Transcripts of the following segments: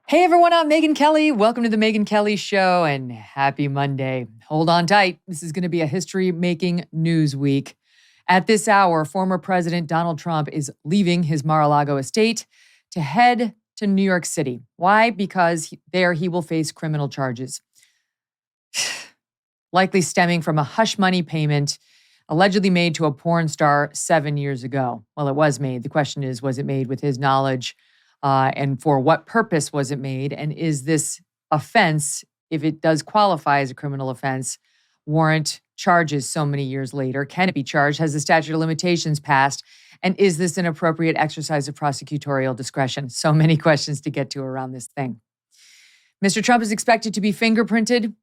Hey everyone, I'm Megyn Kelly. Welcome to the Megyn Kelly Show and happy Monday. Hold on tight. This is going to be a history-making news week. At this hour, former President Donald Trump is leaving his Mar-a-Lago estate to head to New York City. Why? Because there he will face criminal charges, likely stemming from a hush money payment allegedly made to a porn star 7 years ago. Well, it was made. The question is, was it made with his knowledge? And for what purpose was it made? And is this offense, if it does qualify as a criminal offense, warrant charges so many years later? Can it be charged? Has the statute of limitations passed? And is this an appropriate exercise of prosecutorial discretion? So many questions to get to around this thing. Mr. Trump is expected to be fingerprinted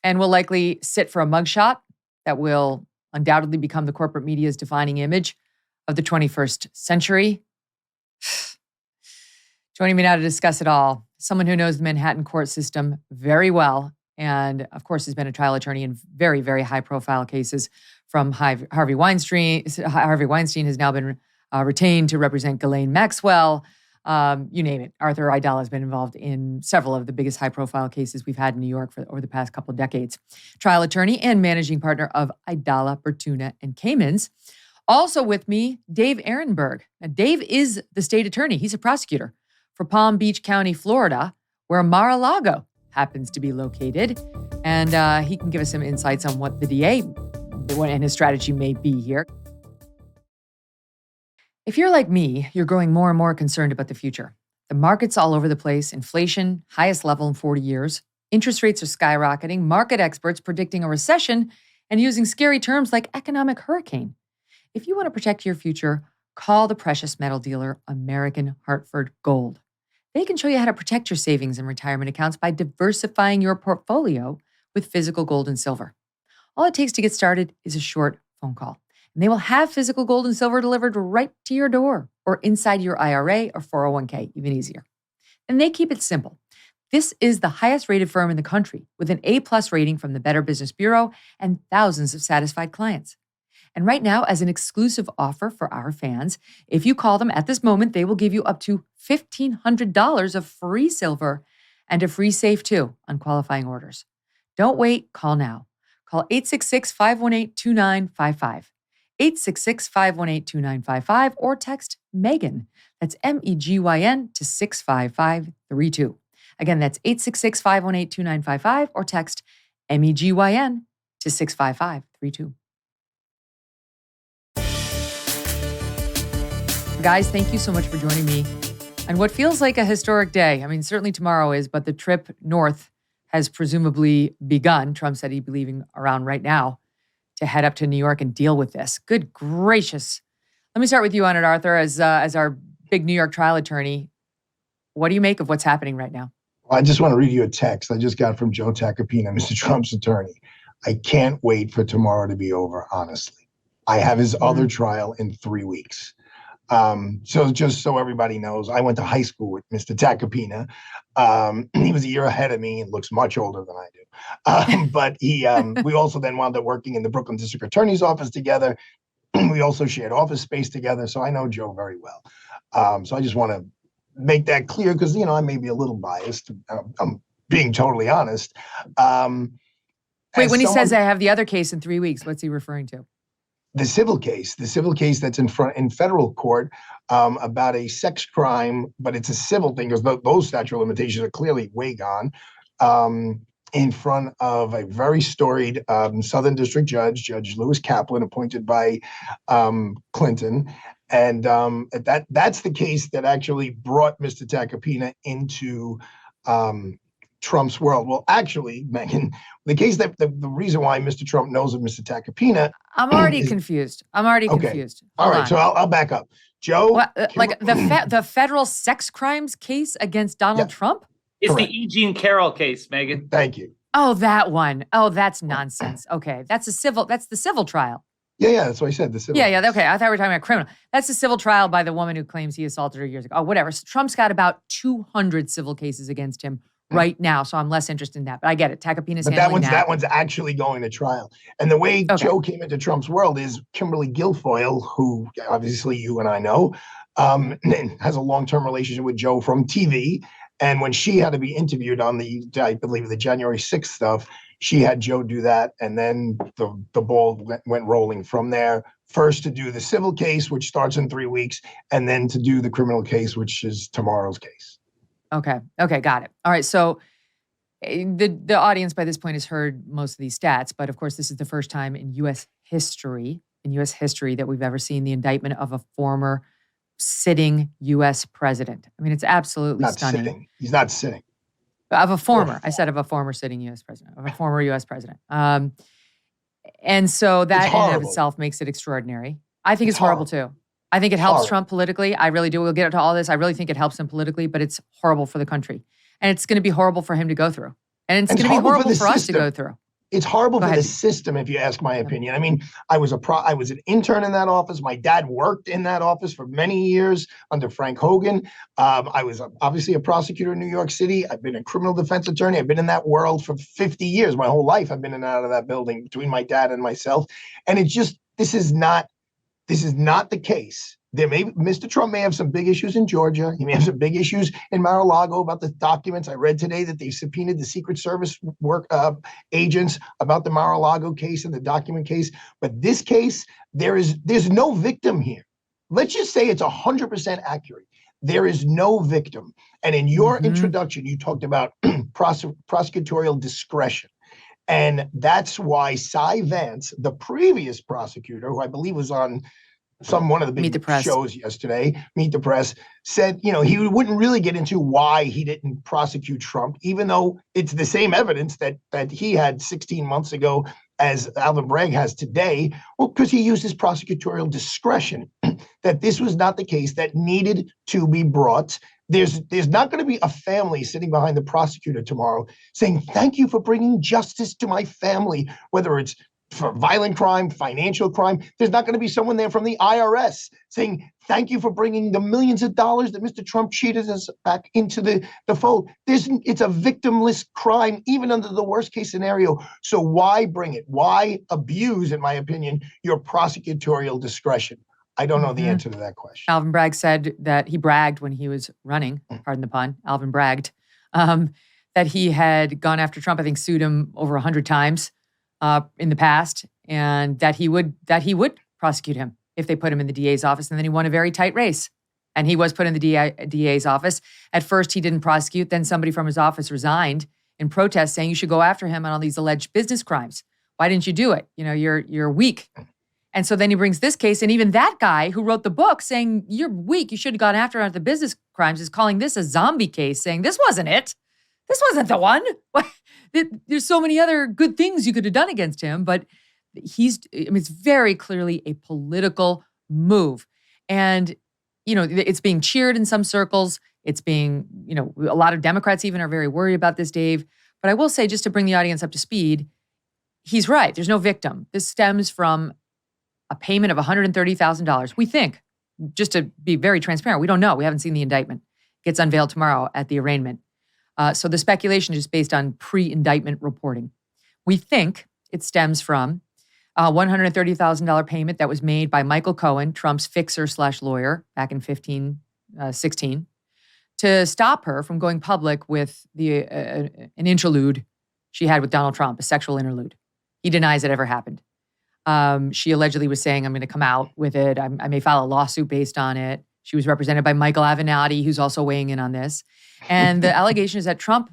and will likely sit for a mugshot that will undoubtedly become the corporate media's defining image of the 21st century. Joining me now to discuss it all, someone who knows the Manhattan court system very well, and of course has been a trial attorney in very, very high-profile cases from Harvey Weinstein. Harvey Weinstein has now been retained to represent Ghislaine Maxwell. You name it. Arthur Aidala has been involved in several of the biggest high-profile cases we've had in New York over the past couple of decades. Trial attorney and managing partner of Aidala, Bertuna, and Kamins. Also with me, Dave Aronberg. Now, Dave is the state attorney. He's a prosecutor for Palm Beach County, Florida, where Mar-a-Lago happens to be located. And he can give us some insights on what the DA and his strategy may be here. If you're like me, you're growing more and more concerned about the future. The market's all over the place, inflation, highest level in 40 years. Interest rates are skyrocketing, market experts predicting a recession and using scary terms like economic hurricane. If you want to protect your future, call the precious metal dealer American Hartford Gold. They can show you how to protect your savings and retirement accounts by diversifying your portfolio with physical gold and silver. All it takes to get started is a short phone call. And they will have physical gold and silver delivered right to your door or inside your IRA or 401k, even easier. And they keep it simple. This is the highest rated firm in the country with an A+ rating from the Better Business Bureau and thousands of satisfied clients. And right now, as an exclusive offer for our fans, if you call them at this moment, they will give you up to $1,500 of free silver and a free safe too on qualifying orders. Don't wait, call now. Call 866-518-2955. 866-518-2955 or text Megyn, that's MEGYN, to 65532. Again, that's 866-518-2955 or text MEGYN to 65532. Guys, thank you so much for joining me on what feels like a historic day. I mean, certainly tomorrow is, but the trip north has presumably begun. Trump said he'd be leaving around right now to head up to New York and deal with this. Good gracious. Let me start with you on it, Arthur, as our big New York trial attorney. What do you make of what's happening right now? Well, I just want to read you a text I just got from Joe Tacopina, Mr. Trump's attorney. I can't wait for tomorrow to be over, honestly. I have his other trial in 3 weeks. So just so everybody knows, I went to high school with Mr. Tacopina. He was a year ahead of me and looks much older than I do. But we also then wound up working in the Brooklyn District Attorney's office together. We also shared office space together. So I know Joe very well. So I just want to make that clear because, I may be a little biased. I'm being totally honest. Wait, when he says I have the other case in 3 weeks, what's he referring to? The civil case that's in federal court about a sex crime, but it's a civil thing because those statute of limitations are clearly way gone. In front of a very storied Southern District judge, Judge Lewis Kaplan, appointed by Clinton, and that's the case that actually brought Mr. Tacopina into Trump's world. Well, actually, Megyn, the case that the reason why Mr. Trump knows of Mr. Tacopina. I'm already confused. Confused. All right, so I'll back up. Joe, like the federal sex crimes case against Donald Trump? It's Correct. the E. Jean Carroll case, Megyn. Thank you. Oh, that one. Oh, that's nonsense. Okay, that's the civil trial. Yeah, that's what I said. The civil. Yeah. Okay, I thought we were talking about criminal. That's a civil trial by the woman who claims he assaulted her years ago. Oh, whatever. So Trump's got about 200 civil cases against him right now, so I'm less interested in that. But I get it. Tacopina's handling that. That one's actually going to trial. And the way Joe came into Trump's world is Kimberly Guilfoyle, who obviously you and I know, has a long-term relationship with Joe from TV. And when she had to be interviewed on I believe the January 6th stuff, she had Joe do that. And then the ball went rolling from there. First to do the civil case, which starts in 3 weeks, and then to do the criminal case, which is tomorrow's case. Okay, got it. All right, so the audience by this point has heard most of these stats, but of course this is the first time in U.S. history that we've ever seen the indictment of a former sitting U.S. president. I mean, it's absolutely stunning. Sitting. He's not sitting. Of a former, I said of a former sitting U.S. president, of a former U.S. president. And so that in and of itself makes it extraordinary. I think it's horrible too. I think it helps Trump politically. I really do. We'll get into all this. I really think it helps him politically, but it's horrible for the country. And it's going to be horrible for him to go through. And it's going to be horrible for us to go through. It's horrible for the system, if you ask my opinion. I mean, I was an intern in that office. My dad worked in that office for many years under Frank Hogan. I was obviously a prosecutor in New York City. I've been a criminal defense attorney. I've been in that world for 50 years. My whole life I've been in and out of that building between my dad and myself. And it's just, this is not the case. Mr. Trump may have some big issues in Georgia. He may have some big issues in Mar-a-Lago about the documents. I read today that they subpoenaed the Secret Service agents about the Mar-a-Lago case and the document case. But this case, there's no victim here. Let's just say it's 100% accurate. There is no victim. And in your introduction, you talked about prosecutorial discretion. And that's why Cy Vance, the previous prosecutor, who I believe was on one of the big shows yesterday, Meet the Press, said, he wouldn't really get into why he didn't prosecute Trump, even though it's the same evidence that he had 16 months ago as Alvin Bragg has today. Well, because he used his prosecutorial discretion, that this was not the case that needed to be brought. There's not going to be a family sitting behind the prosecutor tomorrow saying, thank you for bringing justice to my family, whether it's for violent crime, financial crime. There's not going to be someone there from the IRS saying, thank you for bringing the millions of dollars that Mr. Trump cheated us back into the fold. It's a victimless crime, even under the worst case scenario. So why bring it? Why abuse, in my opinion, your prosecutorial discretion? I don't know the answer to that question. Alvin Bragg said that he bragged when he was running, pardon the pun, Alvin bragged, that he had gone after Trump, I think sued him over 100 times. In the past, and that he would prosecute him if they put him in the DA's office. And then he won a very tight race. And he was put in the DA's office. At first, he didn't prosecute. Then somebody from his office resigned in protest saying you should go after him on all these alleged business crimes. Why didn't you do it? You're weak. And so then he brings this case. And even that guy who wrote the book saying you're weak, you should have gone after him on the business crimes, is calling this a zombie case, saying this wasn't it. This wasn't the one. There's so many other good things you could have done against him, but it's very clearly a political move. And, it's being cheered in some circles. It's being, a lot of Democrats even are very worried about this, Dave. But I will say, just to bring the audience up to speed, he's right. There's no victim. This stems from a payment of $130,000. We think, just to be very transparent, we don't know. We haven't seen the indictment. It gets unveiled tomorrow at the arraignment. So the speculation is based on pre-indictment reporting. We think it stems from a $130,000 payment that was made by Michael Cohen, Trump's fixer/lawyer, back in 16, to stop her from going public with an interlude she had with Donald Trump, a sexual interlude. He denies it ever happened. She allegedly was saying, I'm going to come out with it. I may file a lawsuit based on it. She was represented by Michael Avenatti, who's also weighing in on this. And the allegation is that Trump,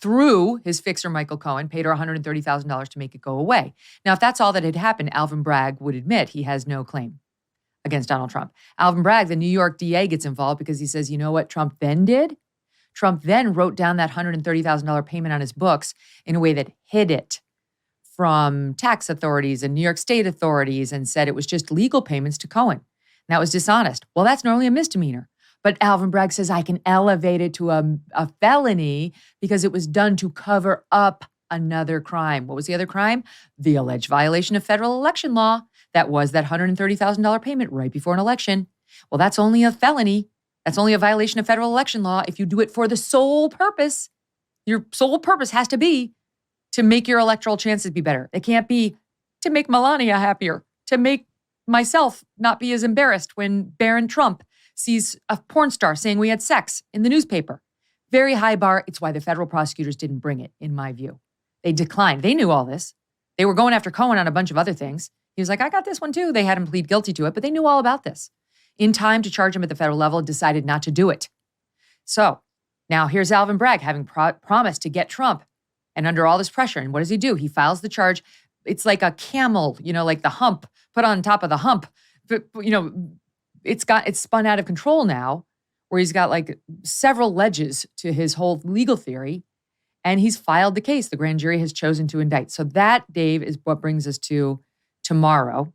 through his fixer, Michael Cohen, paid her $130,000 to make it go away. Now, if that's all that had happened, Alvin Bragg would admit he has no claim against Donald Trump. Alvin Bragg, the New York DA, gets involved because he says, you know what Trump then did? Trump then wrote down that $130,000 payment on his books in a way that hid it from tax authorities and New York State authorities and said it was just legal payments to Cohen. And that was dishonest. Well, that's normally a misdemeanor. But Alvin Bragg says I can elevate it to a felony because it was done to cover up another crime. What was the other crime? The alleged violation of federal election law. That was that $130,000 payment right before an election. Well, that's only a felony. That's only a violation of federal election law if you do it for the sole purpose. Your sole purpose has to be to make your electoral chances be better. It can't be to make Melania happier, to make myself not be as embarrassed when Barron Trump sees a porn star saying we had sex in the newspaper. Very high bar. It's why the federal prosecutors didn't bring it, in my view. They declined. They knew all this. They were going after Cohen on a bunch of other things. He was like, I got this one too. They had him plead guilty to it, but they knew all about this. In time to charge him at the federal level, decided not to do it. So now here's Alvin Bragg having promised to get Trump and under all this pressure. And what does he do? He files the charge. It's like a camel, like the hump put on top of the hump. But, it's spun out of control now, where he's got like several ledges to his whole legal theory. And he's filed the case. The grand jury has chosen to indict. So that, Dave, is what brings us to tomorrow,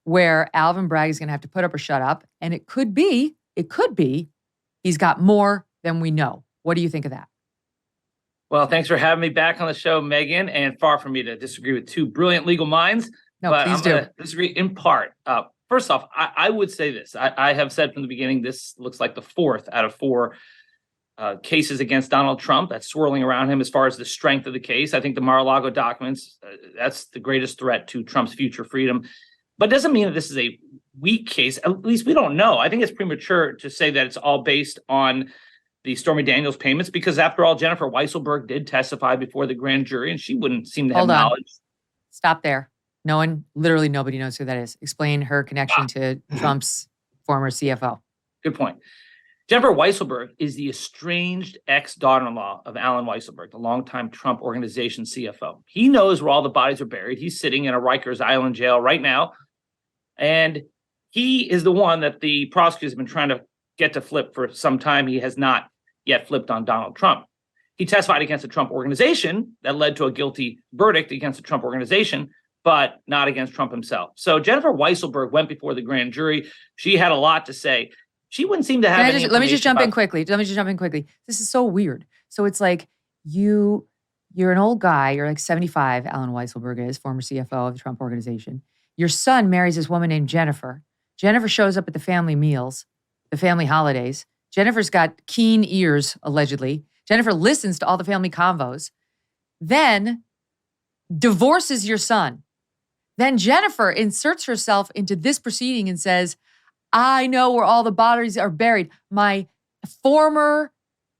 where Alvin Bragg is going to have to put up or shut up. And it could be, he's got more than we know. What do you think of that? Well, thanks for having me back on the show, Megyn. And far from me to disagree with two brilliant legal minds. No, but please I'm do. going to disagree in part. First off, I would say this. I have said from the beginning, this looks like the fourth out of four cases against Donald Trump that's swirling around him as far as the strength of the case. I think the Mar-a-Lago documents, that's the greatest threat to Trump's future freedom. But it doesn't mean that this is a weak case. At least we don't know. I think it's premature to say that it's all based on the Stormy Daniels payments, because after all, Jennifer Weisselberg did testify before the grand jury, and she wouldn't seem to have knowledge. Stop there. Literally nobody knows who that is. Explain her connection to Trump's former CFO. Good point. Jennifer Weisselberg is the estranged ex-daughter-in-law of Alan Weisselberg, the longtime Trump Organization CFO. He knows where all the bodies are buried. He's sitting in a Rikers Island jail right now. And he is the one that the prosecutors have been trying to get to flip for some time. He has not yet flipped on Donald Trump. He testified against the Trump Organization that led to a guilty verdict against the Trump Organization, but not against Trump himself. So Jennifer Weisselberg went before the grand jury. She had a lot to say. She wouldn't seem to have any. Let me just jump in quickly. This is so weird. So it's like you're an old guy. You're like 75. Alan Weisselberg is former CFO of the Trump Organization. Your son marries this woman named Jennifer. Jennifer shows up at the family meals, the family holidays. Jennifer's got keen ears, allegedly. Jennifer listens to all the family convos. Then divorces your son. Then Jennifer inserts herself into this proceeding and says, I know where all the bodies are buried. My former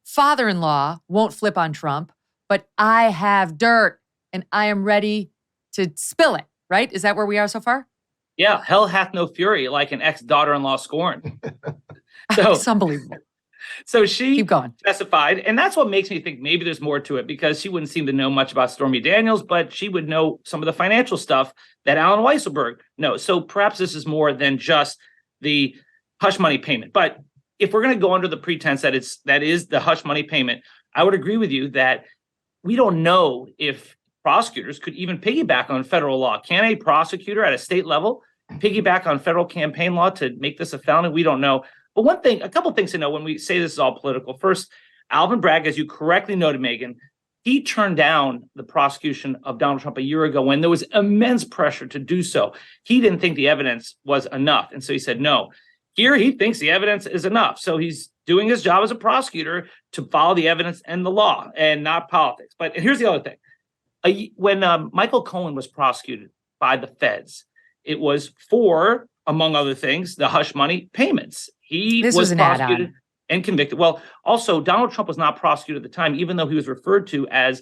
father-in-law won't flip on Trump, but I have dirt and I am ready to spill it, right? Is that where we are so far? Yeah, hell hath no fury like an ex-daughter-in-law scorned. So it's unbelievable. So she Keep going. testified, and that's what makes me think maybe there's more to it, because she wouldn't seem to know much about Stormy Daniels, but she would know some of the financial stuff that Alan Weisselberg knows. So perhaps this is more than just the hush money payment. But if we're going to go under the pretense that that is the hush money payment, I would agree with you that we don't know if prosecutors could even piggyback on federal law. Can a prosecutor at a state level piggyback on federal campaign law to make this a felony? We don't know. But a couple of things to know when we say this is all political. First, Alvin Bragg, as you correctly noted, Megyn, he turned down the prosecution of Donald Trump a year ago when there was immense pressure to do so. He didn't think the evidence was enough. And so he said no. Here, he thinks the evidence is enough. So he's doing his job as a prosecutor to follow the evidence and the law and not politics. But here's the other thing. When Michael Cohen was prosecuted by the feds, it was for, among other things, the hush money payments. He was prosecuted and convicted. Well, also, Donald Trump was not prosecuted at the time, even though he was referred to as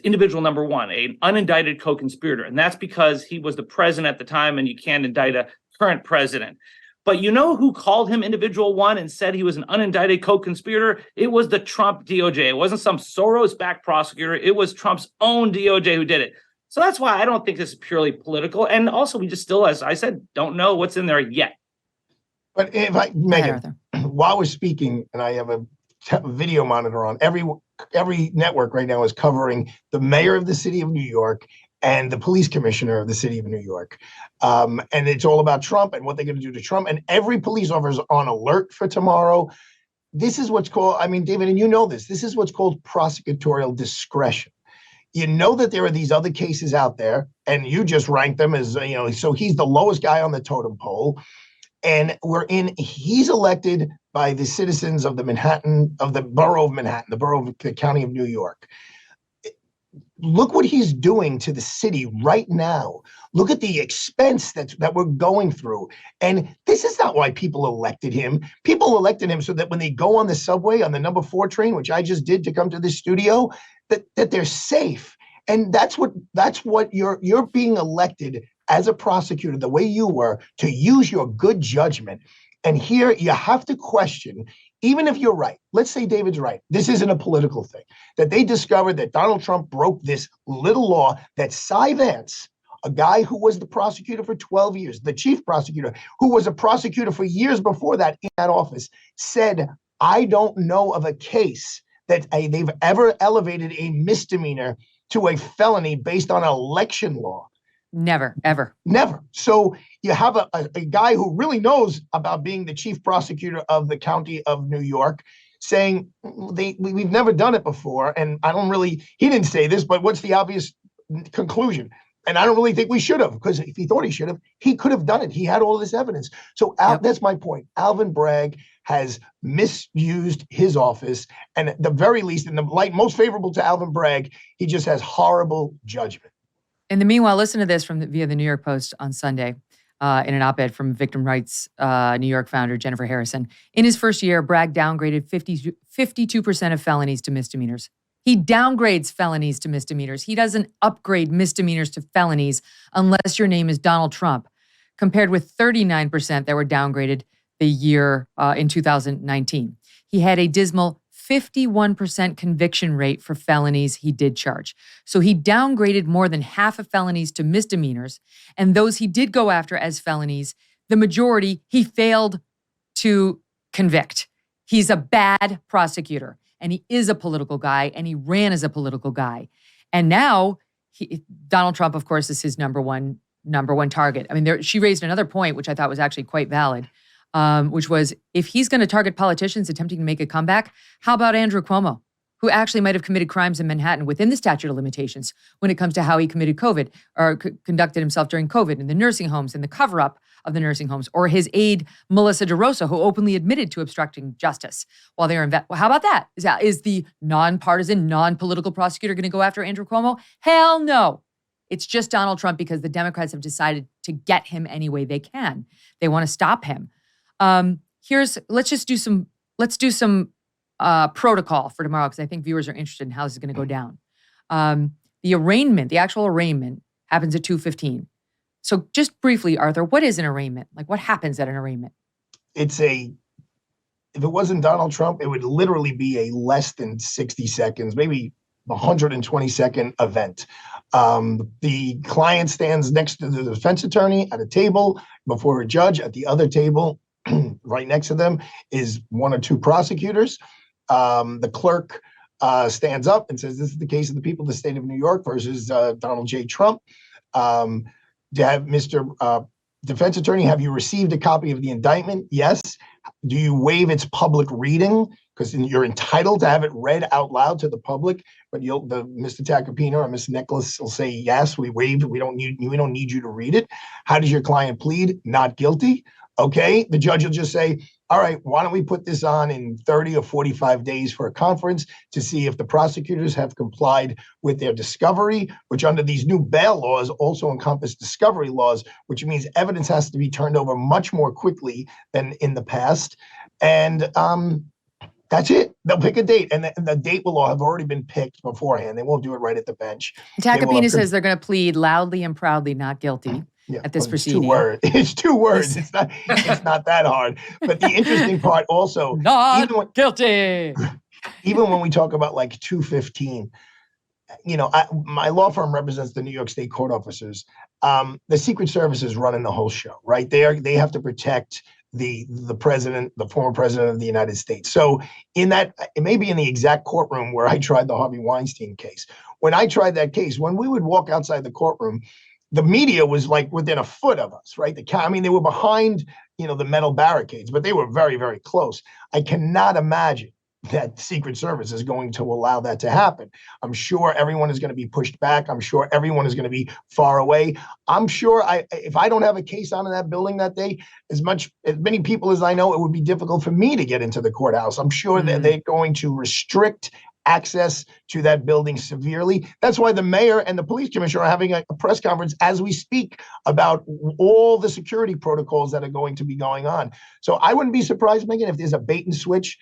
individual number one, an unindicted co-conspirator. And that's because he was the president at the time, and you can't indict a current president. But you know who called him individual one and said he was an unindicted co-conspirator? It was the Trump DOJ. It wasn't some Soros-backed prosecutor. It was Trump's own DOJ who did it. So that's why I don't think this is purely political. And also, we just still, as I said, don't know what's in there yet. But if Megyn, while we're speaking, and I have a video monitor on, every network right now is covering the mayor of the city of New York and the police commissioner of the city of New York. And it's all about Trump and what they're going to do to Trump. And every police officer is on alert for tomorrow. This is what's called, David, and you know this is what's called prosecutorial discretion. You know that there are these other cases out there, and you just rank them as, so he's the lowest guy on the totem pole. And he's elected by the citizens of the borough of Manhattan, the borough of the county of New York. look what he's doing to the city right now. Look at the expense that we're going through. And this is not why people elected him. People elected him so that when they go on the subway on the number 4 train, which I just did to come to this studio, that they're safe. And that's what you're being elected as a prosecutor, the way you were, to use your good judgment. And here you have to question, even if you're right, let's say David's right, this isn't a political thing, that they discovered that Donald Trump broke this little law that Cy Vance, a guy who was the prosecutor for 12 years, the chief prosecutor, who was a prosecutor for years before that in that office, said, I don't know of a case that they've ever elevated a misdemeanor to a felony based on election law. Never, ever. Never. So you have a guy who really knows about being the chief prosecutor of the county of New York saying we've never done it before. And he didn't say this, but what's the obvious conclusion? And I don't really think we should have, because if he thought he should have, he could have done it. He had all this evidence. So That's my point. Alvin Bragg has misused his office. And at the very least, in the light most favorable to Alvin Bragg, he just has horrible judgment. In the meanwhile, listen to this via the New York Post on Sunday in an op-ed from victim rights New York founder Jennifer Harrison. In his first year, Bragg downgraded 52% of felonies to misdemeanors. He downgrades felonies to misdemeanors. He doesn't upgrade misdemeanors to felonies unless your name is Donald Trump, compared with 39% that were downgraded the year in 2019. He had a dismal 51% conviction rate for felonies he did charge. So he downgraded more than half of felonies to misdemeanors, and those he did go after as felonies, the majority he failed to convict. He's a bad prosecutor, and he is a political guy, and he ran as a political guy. And now Donald Trump, of course, is his number one target. I mean, she raised another point, which I thought was actually quite valid, which was, if he's going to target politicians attempting to make a comeback, how about Andrew Cuomo, who actually might have committed crimes in Manhattan within the statute of limitations when it comes to how he committed COVID or conducted himself during COVID in the nursing homes and the cover-up of the nursing homes, or his aide, Melissa DeRosa, who openly admitted to obstructing justice while they were how about that? Is the nonpartisan, non-political prosecutor going to go after Andrew Cuomo? Hell no. It's just Donald Trump, because the Democrats have decided to get him any way they can. They want to stop him. Let's do some protocol for tomorrow, because I think viewers are interested in how this is going to go down. The actual arraignment happens at 2:15. So just briefly, Arthur, what is an arraignment? Like, what happens at an arraignment? If it wasn't Donald Trump, it would literally be a less than 60 seconds, maybe 120-second event. The client stands next to the defense attorney at a table before a judge. At the other table, right next to them, is one or two prosecutors. The clerk stands up and says, this is the case of the people of the state of New York versus Donald J. Trump. Mr. Defense Attorney, have you received a copy of the indictment? Yes. Do you waive its public reading? Because you're entitled to have it read out loud to the public, but Mr. Tacopina or Ms. Nicholas will say, yes, we waived it. We don't need you to read it. How does your client plead? Not guilty. Okay. The judge will just say, all right, why don't we put this on in 30 or 45 days for a conference to see if the prosecutors have complied with their discovery, which under these new bail laws also encompass discovery laws, which means evidence has to be turned over much more quickly than in the past. And that's it. They'll pick a date, and the date will have already been picked beforehand. They won't do it right at the bench. Tacopina says they're going to plead loudly and proudly not guilty. At this proceeding. It's 2 words. It's not that hard. But the interesting part also, guilty. Even when we talk about like 215, my law firm represents the New York State court officers. The Secret Service is running the whole show, right? They have to protect the president, the former president of the United States. So in that, it may be in the exact courtroom where I tried the Harvey Weinstein case. When I tried that case, when we would walk outside the courtroom, the media was like within a foot of us, right? They were behind, the metal barricades, but they were very, very close. I cannot imagine that Secret Service is going to allow that to happen. I'm sure everyone is going to be pushed back. I'm sure everyone is going to be far away. I'm sure if I don't have a case on in that building that day, as many people as I know, it would be difficult for me to get into the courthouse. I'm sure that they're going to restrict access to that building severely. That's why the mayor and the police commissioner are having a press conference as we speak about all the security protocols that are going to be going on. So I wouldn't be surprised, Megyn, if there's a bait and switch.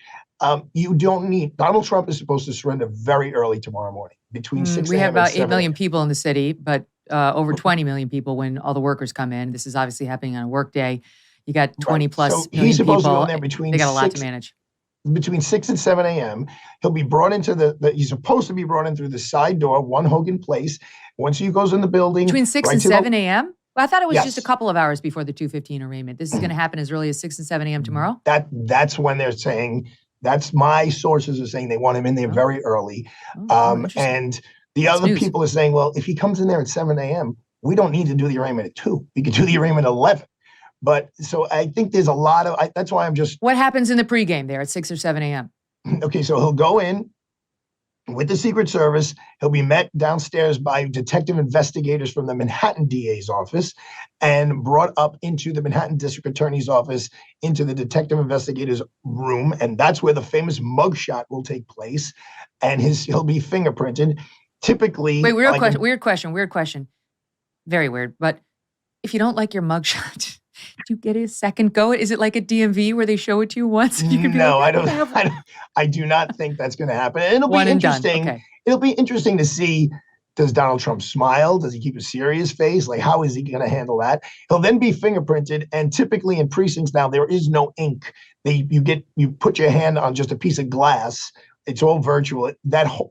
You don't need, Donald Trump is supposed to surrender very early tomorrow morning, between 6 We have a.m. and about 8 7 million a.m. people in the city, but over 20 million people when all the workers come in. This is obviously happening on a work day. You got 20 Right. plus So million he's supposed people. to go in there between They got a lot to 6 manage. between 6 and 7 a.m. He'll be brought into he's supposed to be brought in through the side door, 1 Hogan Place. Once he goes in the building. Between 6 right and to the- 7 a.m.? Well, I thought it was just a Yes. couple of hours before the 2:15 arraignment. This is going to happen as early as 6 and 7 a.m. tomorrow? That's when they're saying, that's my sources are saying they want him in there Oh. very early. Interesting. And the That's other news. people are saying, well, if he comes in there at 7 a.m., we don't need to do the arraignment at 2. We could do the arraignment at 11. But so I think there's a lot of, that's why I'm just, What happens in the pregame there at 6 or 7 a.m.? okay, so he'll go in with the Secret Service. He'll be met downstairs by detective investigators from the Manhattan DA's office and brought up into the Manhattan District Attorney's office, into the detective investigators room. And that's where the famous mugshot will take place. And he'll be fingerprinted. Typically. Wait, weird question. Very weird. But if you don't like your mugshot, do you get a second go? Is it like a DMV where they show it to you once? And you can be No, like, I do not think that's going to happen. And it'll One be and done. interesting. Okay. It'll be interesting to see, does Donald Trump smile? Does he keep a serious face? Like, how is he going to handle that? He'll then be fingerprinted. And typically in precincts now, there is no ink. You put your hand on just a piece of glass. It's all virtual.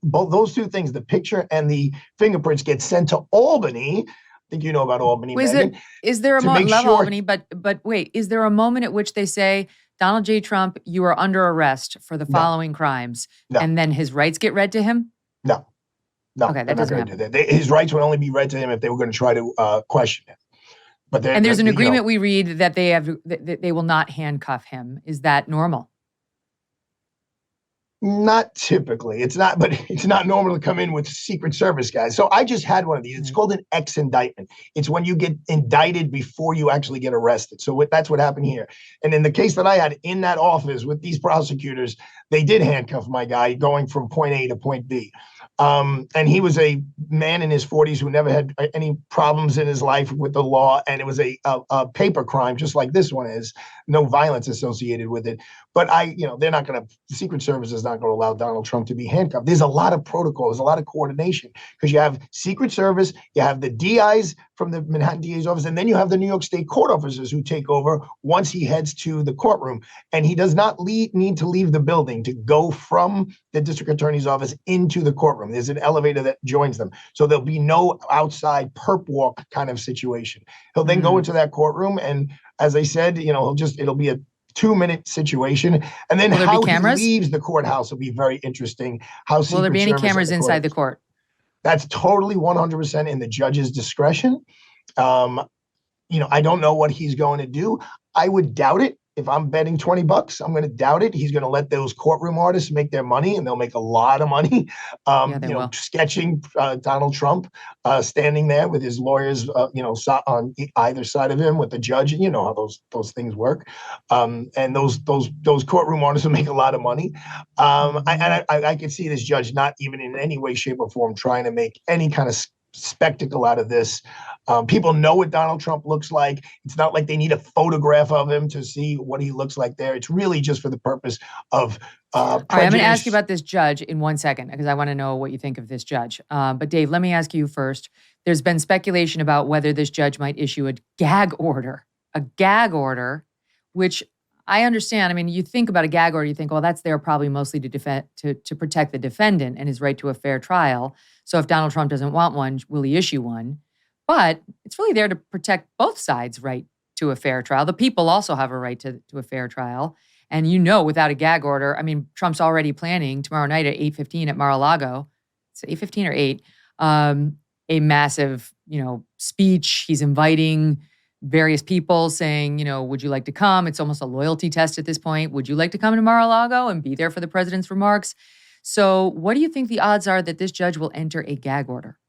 Both those two things, the picture and the fingerprints, get sent to Albany. I think you know about Albany, Megyn. Is there a to moment, make love sure- Albany, but wait, is there a moment at which they say, Donald J. Trump, you are under arrest for the following crimes, No. and then his rights get read to him? No, Okay, that they're not doesn't going to happen. do that. His rights would only be read to him if they were going to try to question him. But And there's an agreement we read that they will not handcuff him. Is that normal? Not typically. It's not, but it's not normal to come in with Secret Service guys. So I just had one of these. It's called an ex-indictment. It's when you get indicted before you actually get arrested. So that's what happened here. And in the case that I had in that office with these prosecutors, they did handcuff my guy going from point A to point B. And he was a man in his 40s who never had any problems in his life with the law. And it was a paper crime, just like this one is. No violence associated with it. But they're not going to, the Secret Service is not going to allow Donald Trump to be handcuffed. There's a lot of protocols, a lot of coordination, because you have Secret Service, you have the DIs from the Manhattan DA's office, and then you have the New York State court officers who take over once he heads to the courtroom. And he does not need to leave the building to go from the district attorney's office into the courtroom. There's an elevator that joins them. So there'll be no outside perp walk kind of situation. He'll then go into that courtroom, and as I said, it'll be a 2-minute situation. And then how he leaves the courthouse will be very interesting. Will there be any cameras inside the court? That's totally 100% in the judge's discretion. I don't know what he's going to do. I would doubt it. If I'm betting $20, I'm going to doubt it. He's going to let those courtroom artists make their money, and they'll make a lot of money. Sketching Donald Trump standing there with his lawyers, on either side of him with the judge. You know how those things work. And those courtroom artists will make a lot of money. I could see this judge not even in any way, shape, or form trying to make any kind of spectacle out of this. People know what Donald Trump looks like. It's not like they need a photograph of him to see what he looks like there. It's really just for the purpose of prejudice. All right, I'm going to ask you about this judge in 1 second because I want to know what you think of this judge. But Dave, let me ask you first. There's been speculation about whether this judge might issue a gag order, which I understand. I mean, you think about a gag order, you think, well, that's there probably mostly to protect the defendant and his right to a fair trial. So if Donald Trump doesn't want one, will he issue one? But it's really there to protect both sides' right to a fair trial. The people also have a right to a fair trial. And without a gag order, I mean, Trump's already planning tomorrow night at 8:15 at Mar-a-Lago. It's 8:15 or 8, a massive, speech. He's inviting various people saying, would you like to come? It's almost a loyalty test at this point. Would you like to come to Mar-a-Lago and be there for the president's remarks? So what do you think the odds are that this judge will enter a gag order?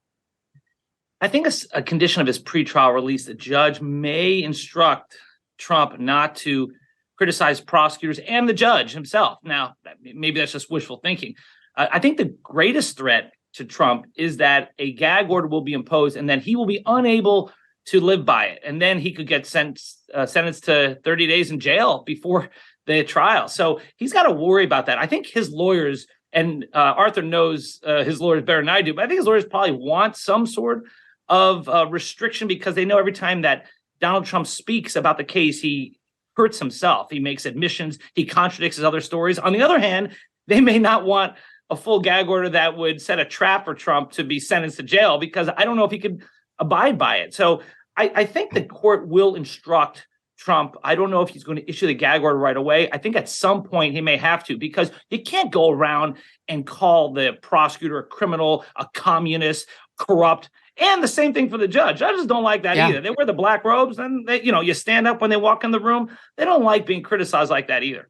I think a condition of his pretrial release, the judge may instruct Trump not to criticize prosecutors and the judge himself. Now, maybe that's just wishful thinking. I think the greatest threat to Trump is that a gag order will be imposed and then he will be unable to live by it. And then he could get sentenced to 30 days in jail before the trial. So he's got to worry about that. I think his lawyers, and Arthur knows his lawyers better than I do, but I think his lawyers probably want some sort of restriction because they know every time that Donald Trump speaks about the case, he hurts himself. He makes admissions. He contradicts his other stories. On the other hand, they may not want a full gag order that would set a trap for Trump to be sentenced to jail because I don't know if he could abide by it. So I think the court will instruct Trump. I don't know if he's going to issue the gag order right away. I think at some point he may have to, because you can't go around and call the prosecutor a criminal, a communist, corrupt, and the same thing for the judge. Judges don't like that either. They wear the black robes and they, you stand up when they walk in the room. They don't like being criticized like that either.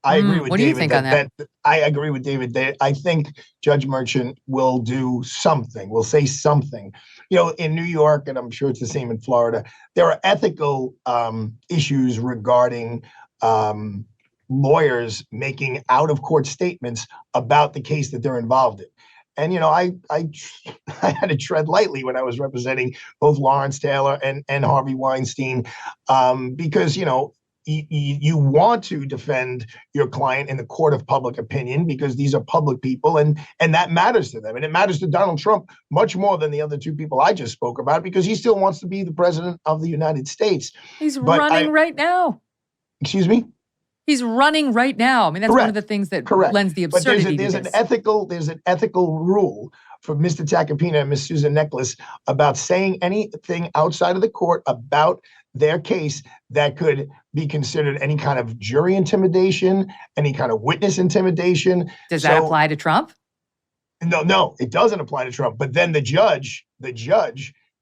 I agree with David. What do you think on that? I agree with David. I think Judge Merchant will do something, will say something. In New York, and I'm sure it's the same in Florida, there are ethical issues regarding lawyers making out-of-court statements about the case that they're involved in. And, I had to tread lightly when I was representing both Lawrence Taylor and Harvey Weinstein, because, you want to defend your client in the court of public opinion because these are public people and that matters to them. And it matters to Donald Trump much more than the other two people I just spoke about because he still wants to be the president of the United States. He's running right now. Excuse me? He's running right now. I mean, that's one of the things that lends the absurdity but there's to this. There's an ethical rule for Mr. Tacopina and Ms. Susan Nicholas about saying anything outside of the court about their case that could be considered any kind of jury intimidation, any kind of witness intimidation. Does that apply to Trump? No, it doesn't apply to Trump. But then the judge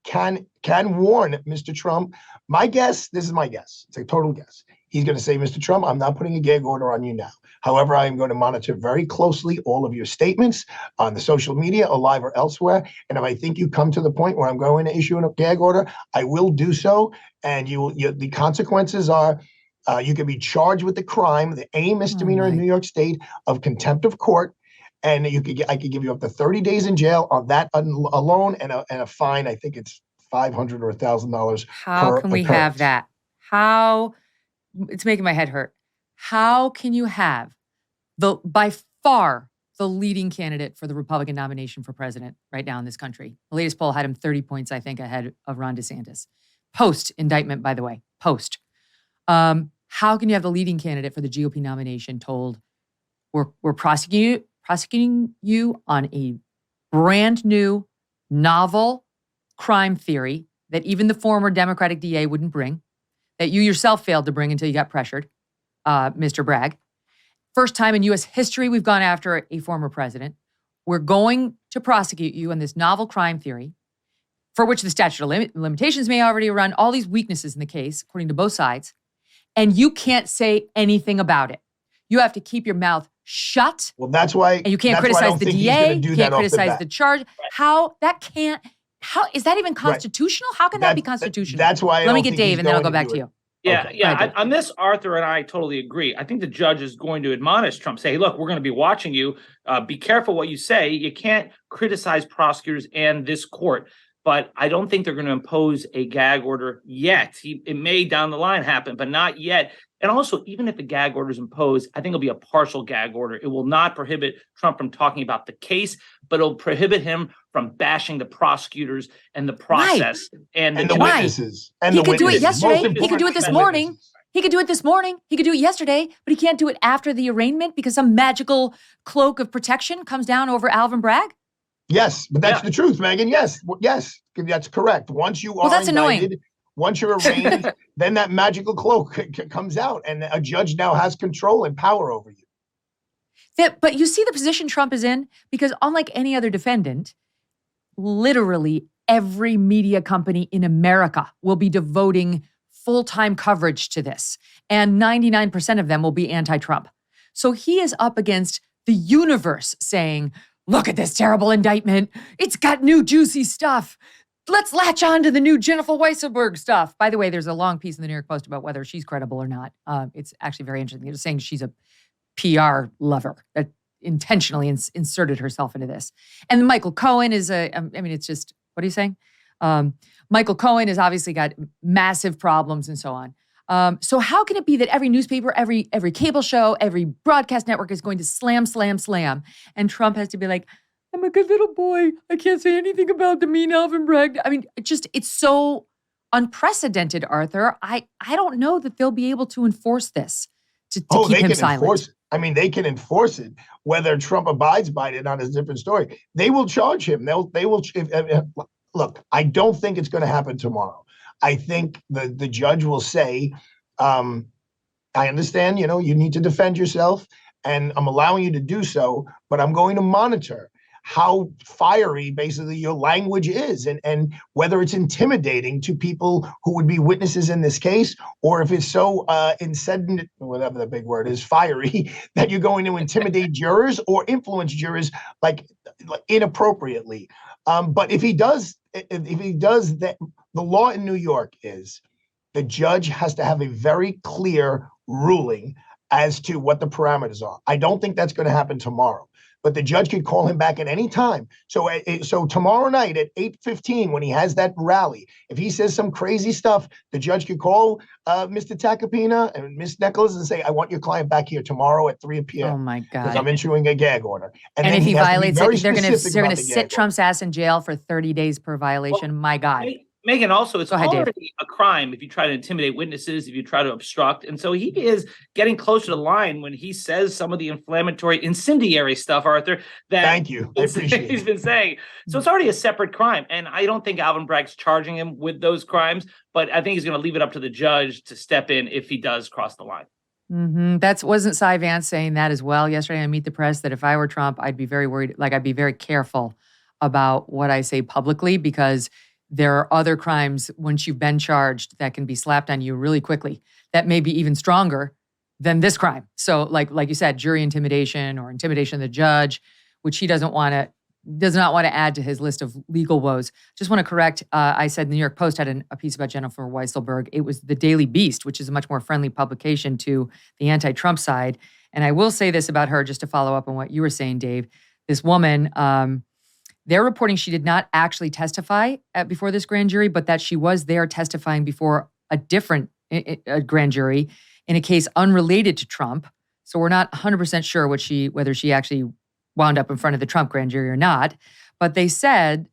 can warn Mr. Trump. My guess, this is my guess, it's a total guess. He's going to say, Mr. Trump, I'm not putting a gag order on you now. However, I am going to monitor very closely all of your statements on the social media or live or elsewhere. And if I think you come to the point where I'm going to issue a gag order, I will do so. And the consequences are you can be charged with the crime, a misdemeanor in New York State of contempt of court. And I could give you up to 30 days in jail on that alone and a fine. I think it's $500 or $1,000. How can we have that? It's making my head hurt. How can you have by far the leading candidate for the Republican nomination for president right now in this country? The latest poll had him 30 points, I think, ahead of Ron DeSantis. Post indictment, by the way, post. How can you have the leading candidate for the GOP nomination told we're prosecuting you on a brand new, novel crime theory that even the former Democratic DA wouldn't bring, that you yourself failed to bring until you got pressured, Mr. Bragg. First time in U.S. history we've gone after a former president. We're going to prosecute you on this novel crime theory, for which the statute of limitations may already run, all these weaknesses in the case, according to both sides, and you can't say anything about it. You have to keep your mouth shut. Well, that's why. And you can't criticize the DA, you can't criticize the charge. How is that even constitutional? How can that be constitutional? That's why. Let me get Dave and then I'll go back to you. Yeah, okay. On this, Arthur and I totally agree. I think the judge is going to admonish Trump, say, hey, look, we're going to be watching you. Be careful what you say. You can't criticize prosecutors and this court. But I don't think they're going to impose a gag order yet. It may down the line happen, but not yet. And also, even if the gag order is imposed, I think it'll be a partial gag order. It will not prohibit Trump from talking about the case, but it'll prohibit him from bashing the prosecutors and the process and the witnesses. He could do it yesterday. He could do it this morning. He could do it this morning. He could do it yesterday, but he can't do it after the arraignment because some magical cloak of protection comes down over Alvin Bragg. Yes, but that's the truth, Megyn. Yes, that's correct. Once you are that's indicted, annoying. Once you're arraigned, then that magical cloak comes out, and a judge now has control and power over you. But you see the position Trump is in? Because unlike any other defendant, literally every media company in America will be devoting full-time coverage to this, and 99% of them will be anti-Trump. So he is up against the universe saying, look at this terrible indictment. It's got new juicy stuff. let's latch on to the new Jennifer Weisselberg stuff. By the way, there's a long piece in the New York Post about whether she's credible or not. It's actually very interesting. They're saying she's a PR lover that intentionally inserted herself into this. And Michael Cohen is it's just, what are you saying? Michael Cohen has obviously got massive problems and so on. So how can it be that every newspaper, every cable show, every broadcast network is going to slam, and Trump has to be like, I'm a good little boy. I can't say anything about the mean Alvin Bragg. I mean, it's so unprecedented, Arthur. I don't know that they'll be able to enforce this to keep him silent. Enforce it. I mean, they can enforce it. Whether Trump abides by it or not is a different story. They will charge him. Look, I don't think it's going to happen tomorrow. I think the judge will say, I understand, you need to defend yourself, and I'm allowing you to do so, but I'm going to monitor how fiery basically your language is and whether it's intimidating to people who would be witnesses in this case, or if it's so incendant, whatever the big word is, fiery, that you're going to intimidate jurors or influence jurors like inappropriately. But if he does that, the law in New York is the judge has to have a very clear ruling as to what the parameters are. I don't think that's going to happen tomorrow, but the judge could call him back at any time. So tomorrow night at 8:15, when he has that rally, if he says some crazy stuff, the judge could call Mr. Tacopina and Ms. Nicholas and say, I want your client back here tomorrow at 3 p.m. Oh my God. Because I'm issuing a gag order. And if he violates it, they're going to sit Trump's ass in jail for 30 days per violation. Well, my God. Megyn, also, it's ahead, already Dave. a crime if you try to intimidate witnesses, if you try to obstruct. And so he is getting closer to the line when he says some of the inflammatory, incendiary stuff, Arthur, that Thank you. I appreciate he's been saying. So it's already a separate crime. And I don't think Alvin Bragg's charging him with those crimes, but I think he's going to leave it up to the judge to step in if he does cross the line. Mm-hmm. Wasn't Cy Vance saying that as well yesterday on Meet the Press, that if I were Trump, I'd be very worried, I'd be very careful about what I say publicly, because there are other crimes once you've been charged that can be slapped on you really quickly that may be even stronger than this crime. So like you said, jury intimidation or intimidation of the judge, which he does not want to add to his list of legal woes. Just want to correct, I said the New York Post had a piece about Jennifer Weisselberg. It was the Daily Beast, which is a much more friendly publication to the anti-Trump side. And I will say this about her, just to follow up on what you were saying, Dave. This woman, they're reporting she did not actually testify before this grand jury, but that she was there testifying before a different grand jury in a case unrelated to Trump. So we're not 100% sure whether she actually wound up in front of the Trump grand jury or not. But they said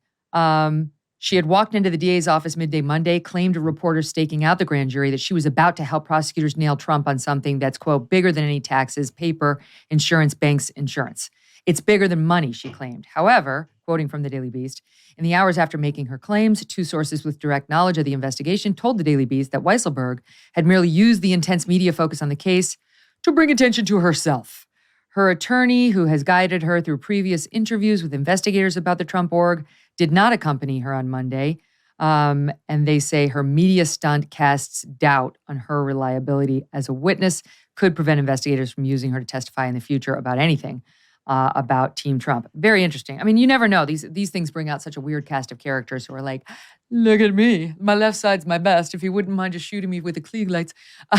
she had walked into the DA's office midday Monday, claimed to reporters staking out the grand jury that she was about to help prosecutors nail Trump on something that's, quote, bigger than any taxes, paper, insurance, banks, insurance. It's bigger than money, she claimed. However, quoting from the Daily Beast, in the hours after making her claims, two sources with direct knowledge of the investigation told the Daily Beast that Weisselberg had merely used the intense media focus on the case to bring attention to herself. Her attorney, who has guided her through previous interviews with investigators about the Trump org, did not accompany her on Monday. And they say her media stunt casts doubt on her reliability as a witness, could prevent investigators from using her to testify in the future about anything about Team Trump. Very interesting. I mean, you never know. These things bring out such a weird cast of characters who are like, look at me. My left side's my best. If you wouldn't mind just shooting me with the Klieg lights.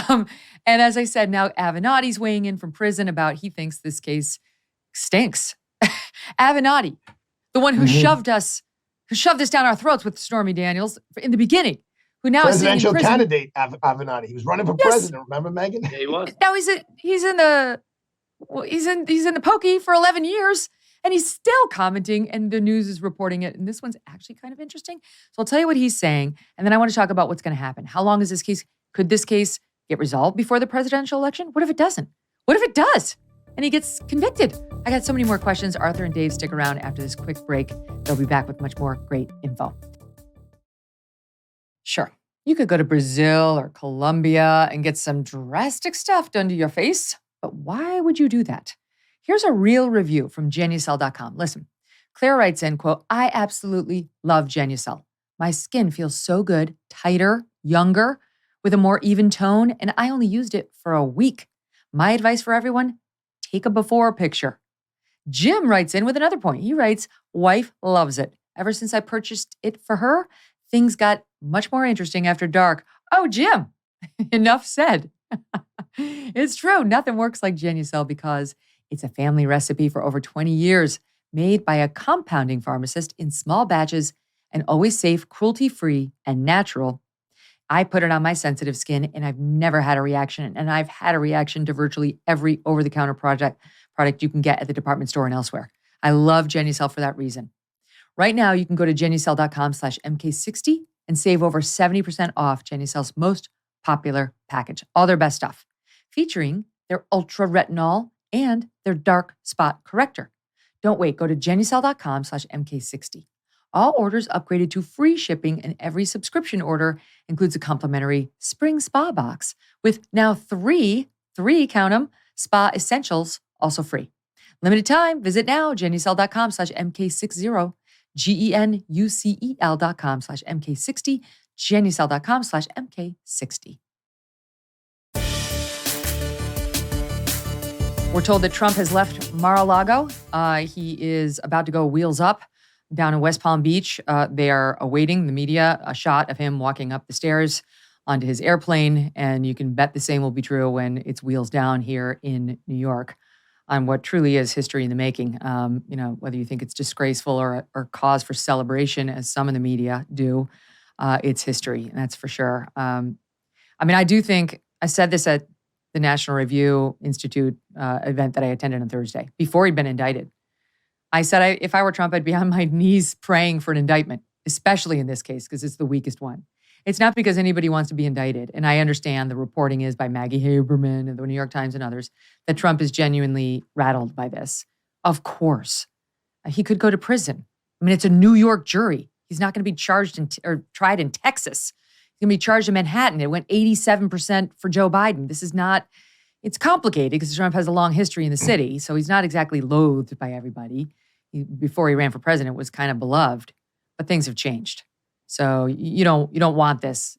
And as I said, now Avenatti's weighing in from prison about he thinks this case stinks. Avenatti, the one who shoved us down our throats with Stormy Daniels in the beginning, who now is sitting in prison. Presidential candidate Avenatti. He was running for president. Remember, Megyn? Yeah, he was. Now he's in the pokey for 11 years, and he's still commenting, and the news is reporting it. And this one's actually kind of interesting. So I'll tell you what he's saying, and then I want to talk about what's going to happen. How long is this case? Could this case get resolved before the presidential election? What if it doesn't? What if it does? And he gets convicted? I got so many more questions. Arthur and Dave, stick around after this quick break. They'll be back with much more great info. Sure, you could go to Brazil or Colombia and get some drastic stuff done to your face. But why would you do that? Here's a real review from Genucel.com. Listen, Claire writes in, quote, I absolutely love Genucel. My skin feels so good, tighter, younger, with a more even tone, and I only used it for a week. My advice for everyone, take a before picture. Jim writes in with another point. He writes, wife loves it. Ever since I purchased it for her, things got much more interesting after dark. Oh, Jim, enough said. It's true. Nothing works like Genucel because it's a family recipe for over 20 years, made by a compounding pharmacist in small batches and always safe, cruelty-free, and natural. I put it on my sensitive skin and I've never had a reaction. And I've had a reaction to virtually every over-the-counter product you can get at the department store and elsewhere. I love Genucel for that reason. Right now, you can go to Genucel.com/MK60 and save over 70% off Genucel's most popular package, all their best stuff, featuring their ultra retinol and their dark spot corrector. Don't wait, go to Genucel.com/MK60. All orders upgraded to free shipping, and every subscription order includes a complimentary spring spa box with now three, count them, spa essentials also free. Limited time, visit now, Genucel.com/MK60, GENUCEL.com/MK60, Genucel.com/MK60. We're told that Trump has left Mar-a-Lago. He is about to go wheels up down in West Palm Beach. They are awaiting, the media, a shot of him walking up the stairs onto his airplane. And you can bet the same will be true when it's wheels down here in New York on what truly is history in the making. Whether you think it's disgraceful or cause for celebration, as some in the media do, it's history, and that's for sure. I do think, I said this at the National Review Institute event that I attended on Thursday, before he'd been indicted. I said, if I were Trump, I'd be on my knees praying for an indictment, especially in this case, because it's the weakest one. It's not because anybody wants to be indicted. And I understand the reporting is by Maggie Haberman and the New York Times and others that Trump is genuinely rattled by this. Of course. He could go to prison. It's a New York jury. He's not going to be charged or tried in Texas. He's going to be charged in Manhattan. It went 87% for Joe Biden. This is not, it's complicated because Trump has a long history in the city. So he's not exactly loathed by everybody. Before he ran for president, was kind of beloved, but things have changed. So you don't want this,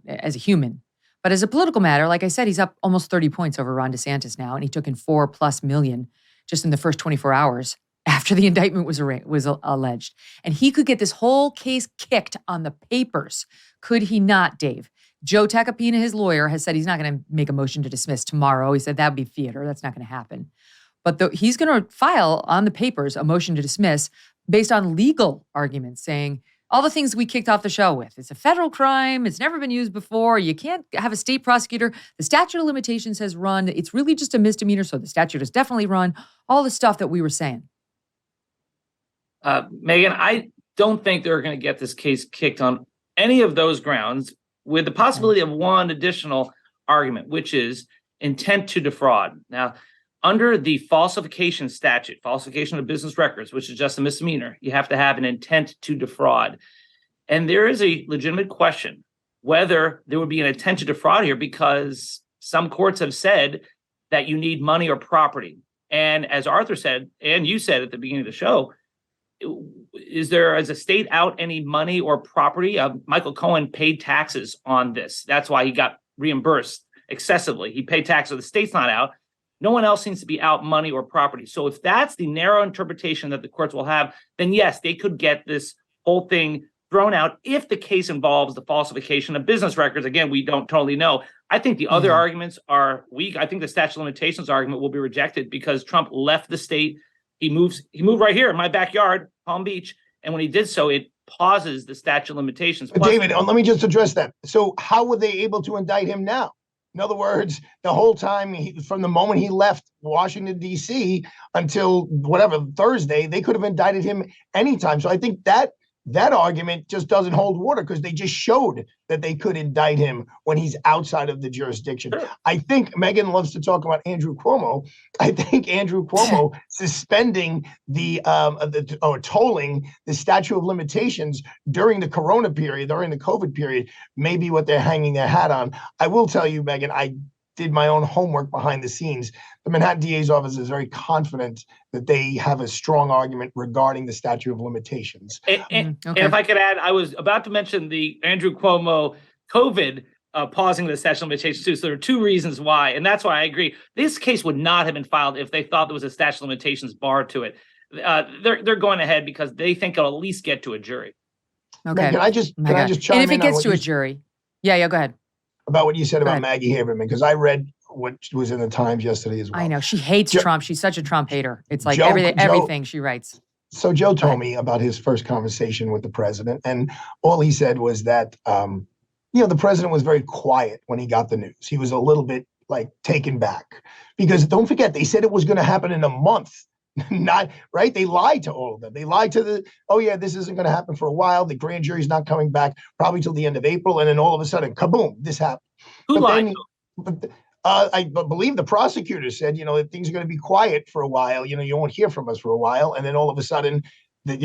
as a human. But as a political matter, like I said, he's up almost 30 points over Ron DeSantis now, and he took in $4+ million just in the first 24 hours after the indictment was alleged. And he could get this whole case kicked on the papers. Could he not, Dave? Joe Tacopina, his lawyer, has said he's not going to make a motion to dismiss tomorrow. He said that would be theater. That's not going to happen. But he's going to file on the papers a motion to dismiss based on legal arguments, saying all the things we kicked off the show with. It's a federal crime. It's never been used before. You can't have a state prosecutor. The statute of limitations has run. It's really just a misdemeanor, so the statute has definitely run. All the stuff that we were saying. Megyn, I don't think they're going to get this case kicked on any of those grounds, with the possibility of one additional argument, which is intent to defraud. Now, under the falsification statute, falsification of business records, which is just a misdemeanor, you have to have an intent to defraud. And there is a legitimate question whether there would be an intent to defraud here, because some courts have said that you need money or property. And as Arthur said, and you said at the beginning of the show, is there, as a state, out any money or property? Michael Cohen paid taxes on this. That's why he got reimbursed excessively. He paid taxes, so the state's not out. No one else seems to be out money or property. So if that's the narrow interpretation that the courts will have, then yes, they could get this whole thing thrown out if the case involves the falsification of business records. Again, we don't totally know. I think the other arguments are weak. I think the statute of limitations argument will be rejected because Trump left the state. He moved right here in my backyard, Palm Beach. And when he did so, it pauses the statute of limitations. But David, let me just address that. So how were they able to indict him now? In other words, the whole time, from the moment he left Washington, D.C. until Thursday, they could have indicted him anytime. So I think that argument just doesn't hold water because they just showed that they could indict him when he's outside of the jurisdiction. Sure. I think Megyn loves to talk about Andrew Cuomo. I think Andrew Cuomo suspending or tolling the statute of limitations during the Corona period, during the COVID period, may be what they're hanging their hat on. I will tell you, Megyn, I did my own homework behind the scenes. The Manhattan DA's office is very confident that they have a strong argument regarding the statute of limitations. And if I could add, I was about to mention the Andrew Cuomo COVID pausing the statute of limitations too. So there are two reasons why, and that's why I agree. This case would not have been filed if they thought there was a statute of limitations bar to it. they're going ahead because they think it'll at least get to a jury. Okay. Can I just chime and if in it on gets what to a jury, yeah, go ahead. About what you said Go about ahead. Maggie Haberman, because I read what was in the Times yesterday as well. I know she hates Trump. She's such a Trump hater. It's like Joe- everything she writes. So Joe told me about his first conversation with the president, and all he said was that, the president was very quiet when he got the news. He was a little bit like taken back because don't forget, they said it was going to happen in a month. Not right. They lied to all of them. They lied to this isn't going to happen for a while. The grand jury's not coming back probably till the end of April. And then all of a sudden, kaboom, this happened. Who lied? I believe the prosecutor said, that things are going to be quiet for a while. You won't hear from us for a while. And then all of a sudden, it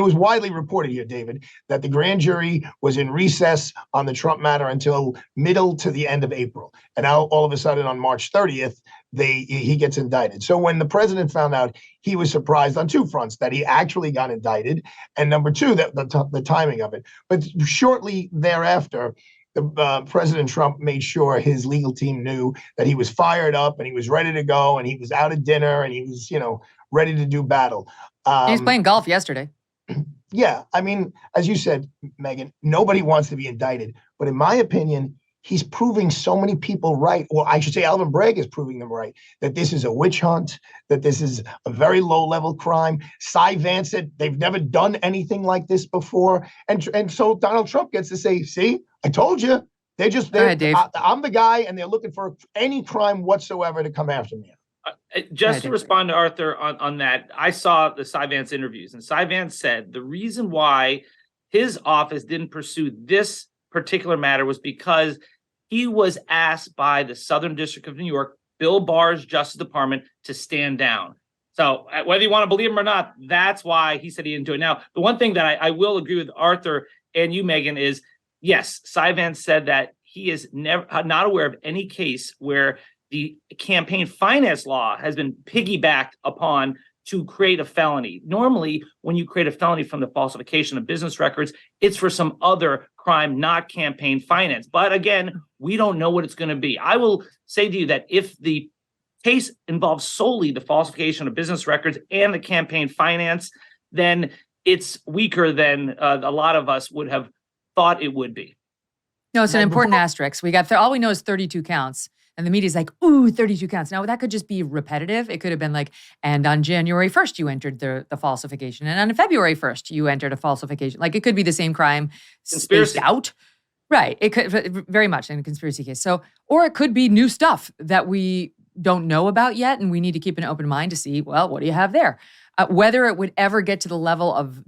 was widely reported here, David, that the grand jury was in recess on the Trump matter until middle to the end of April. And now all of a sudden on March 30th, he gets indicted. So when the president found out, he was surprised on two fronts, that he actually got indicted, and number two, that the timing of it. But shortly thereafter, President Trump made sure his legal team knew that he was fired up and he was ready to go and he was out at dinner and he was, ready to do battle. He was playing golf yesterday. Yeah. I mean, as you said, Megyn, nobody wants to be indicted. But in my opinion, he's proving so many people right. Well, I should say Alvin Bragg is proving them right, that this is a witch hunt, that this is a very low-level crime. Cy Vance said they've never done anything like this before. And so Donald Trump gets to say, see, I told you. Go ahead, Dave. I'm the guy, and they're looking for any crime whatsoever to come after me. Just to respond to Arthur on that, I saw the Cy Vance interviews, and Cy Vance said the reason why his office didn't pursue this particular matter was because he was asked by the Southern District of New York, Bill Barr's Justice Department, to stand down. So whether you want to believe him or not, that's why he said he didn't do it. Now, the one thing that I will agree with Arthur and you, Megyn, is yes, Cy Vance said that he is not aware of any case where the campaign finance law has been piggybacked upon to create a felony. Normally, when you create a felony from the falsification of business records, it's for some other crime, not campaign finance. But again, we don't know what it's going to be. I will say to you that if the case involves solely the falsification of business records and the campaign finance, then it's weaker than a lot of us would have thought it would be. No, it's an important asterisk. We got all we know is 32 counts. And the media's like, ooh, 32 counts. Now, that could just be repetitive. It could have been like, and on January 1st, you entered the falsification. And on February 1st, you entered a falsification. Like, it could be the same crime spaced out. Right. It could very much in a conspiracy case. So, or it could be new stuff that we don't know about yet. And we need to keep an open mind to see, well, what do you have there? Whether it would ever get to the level of,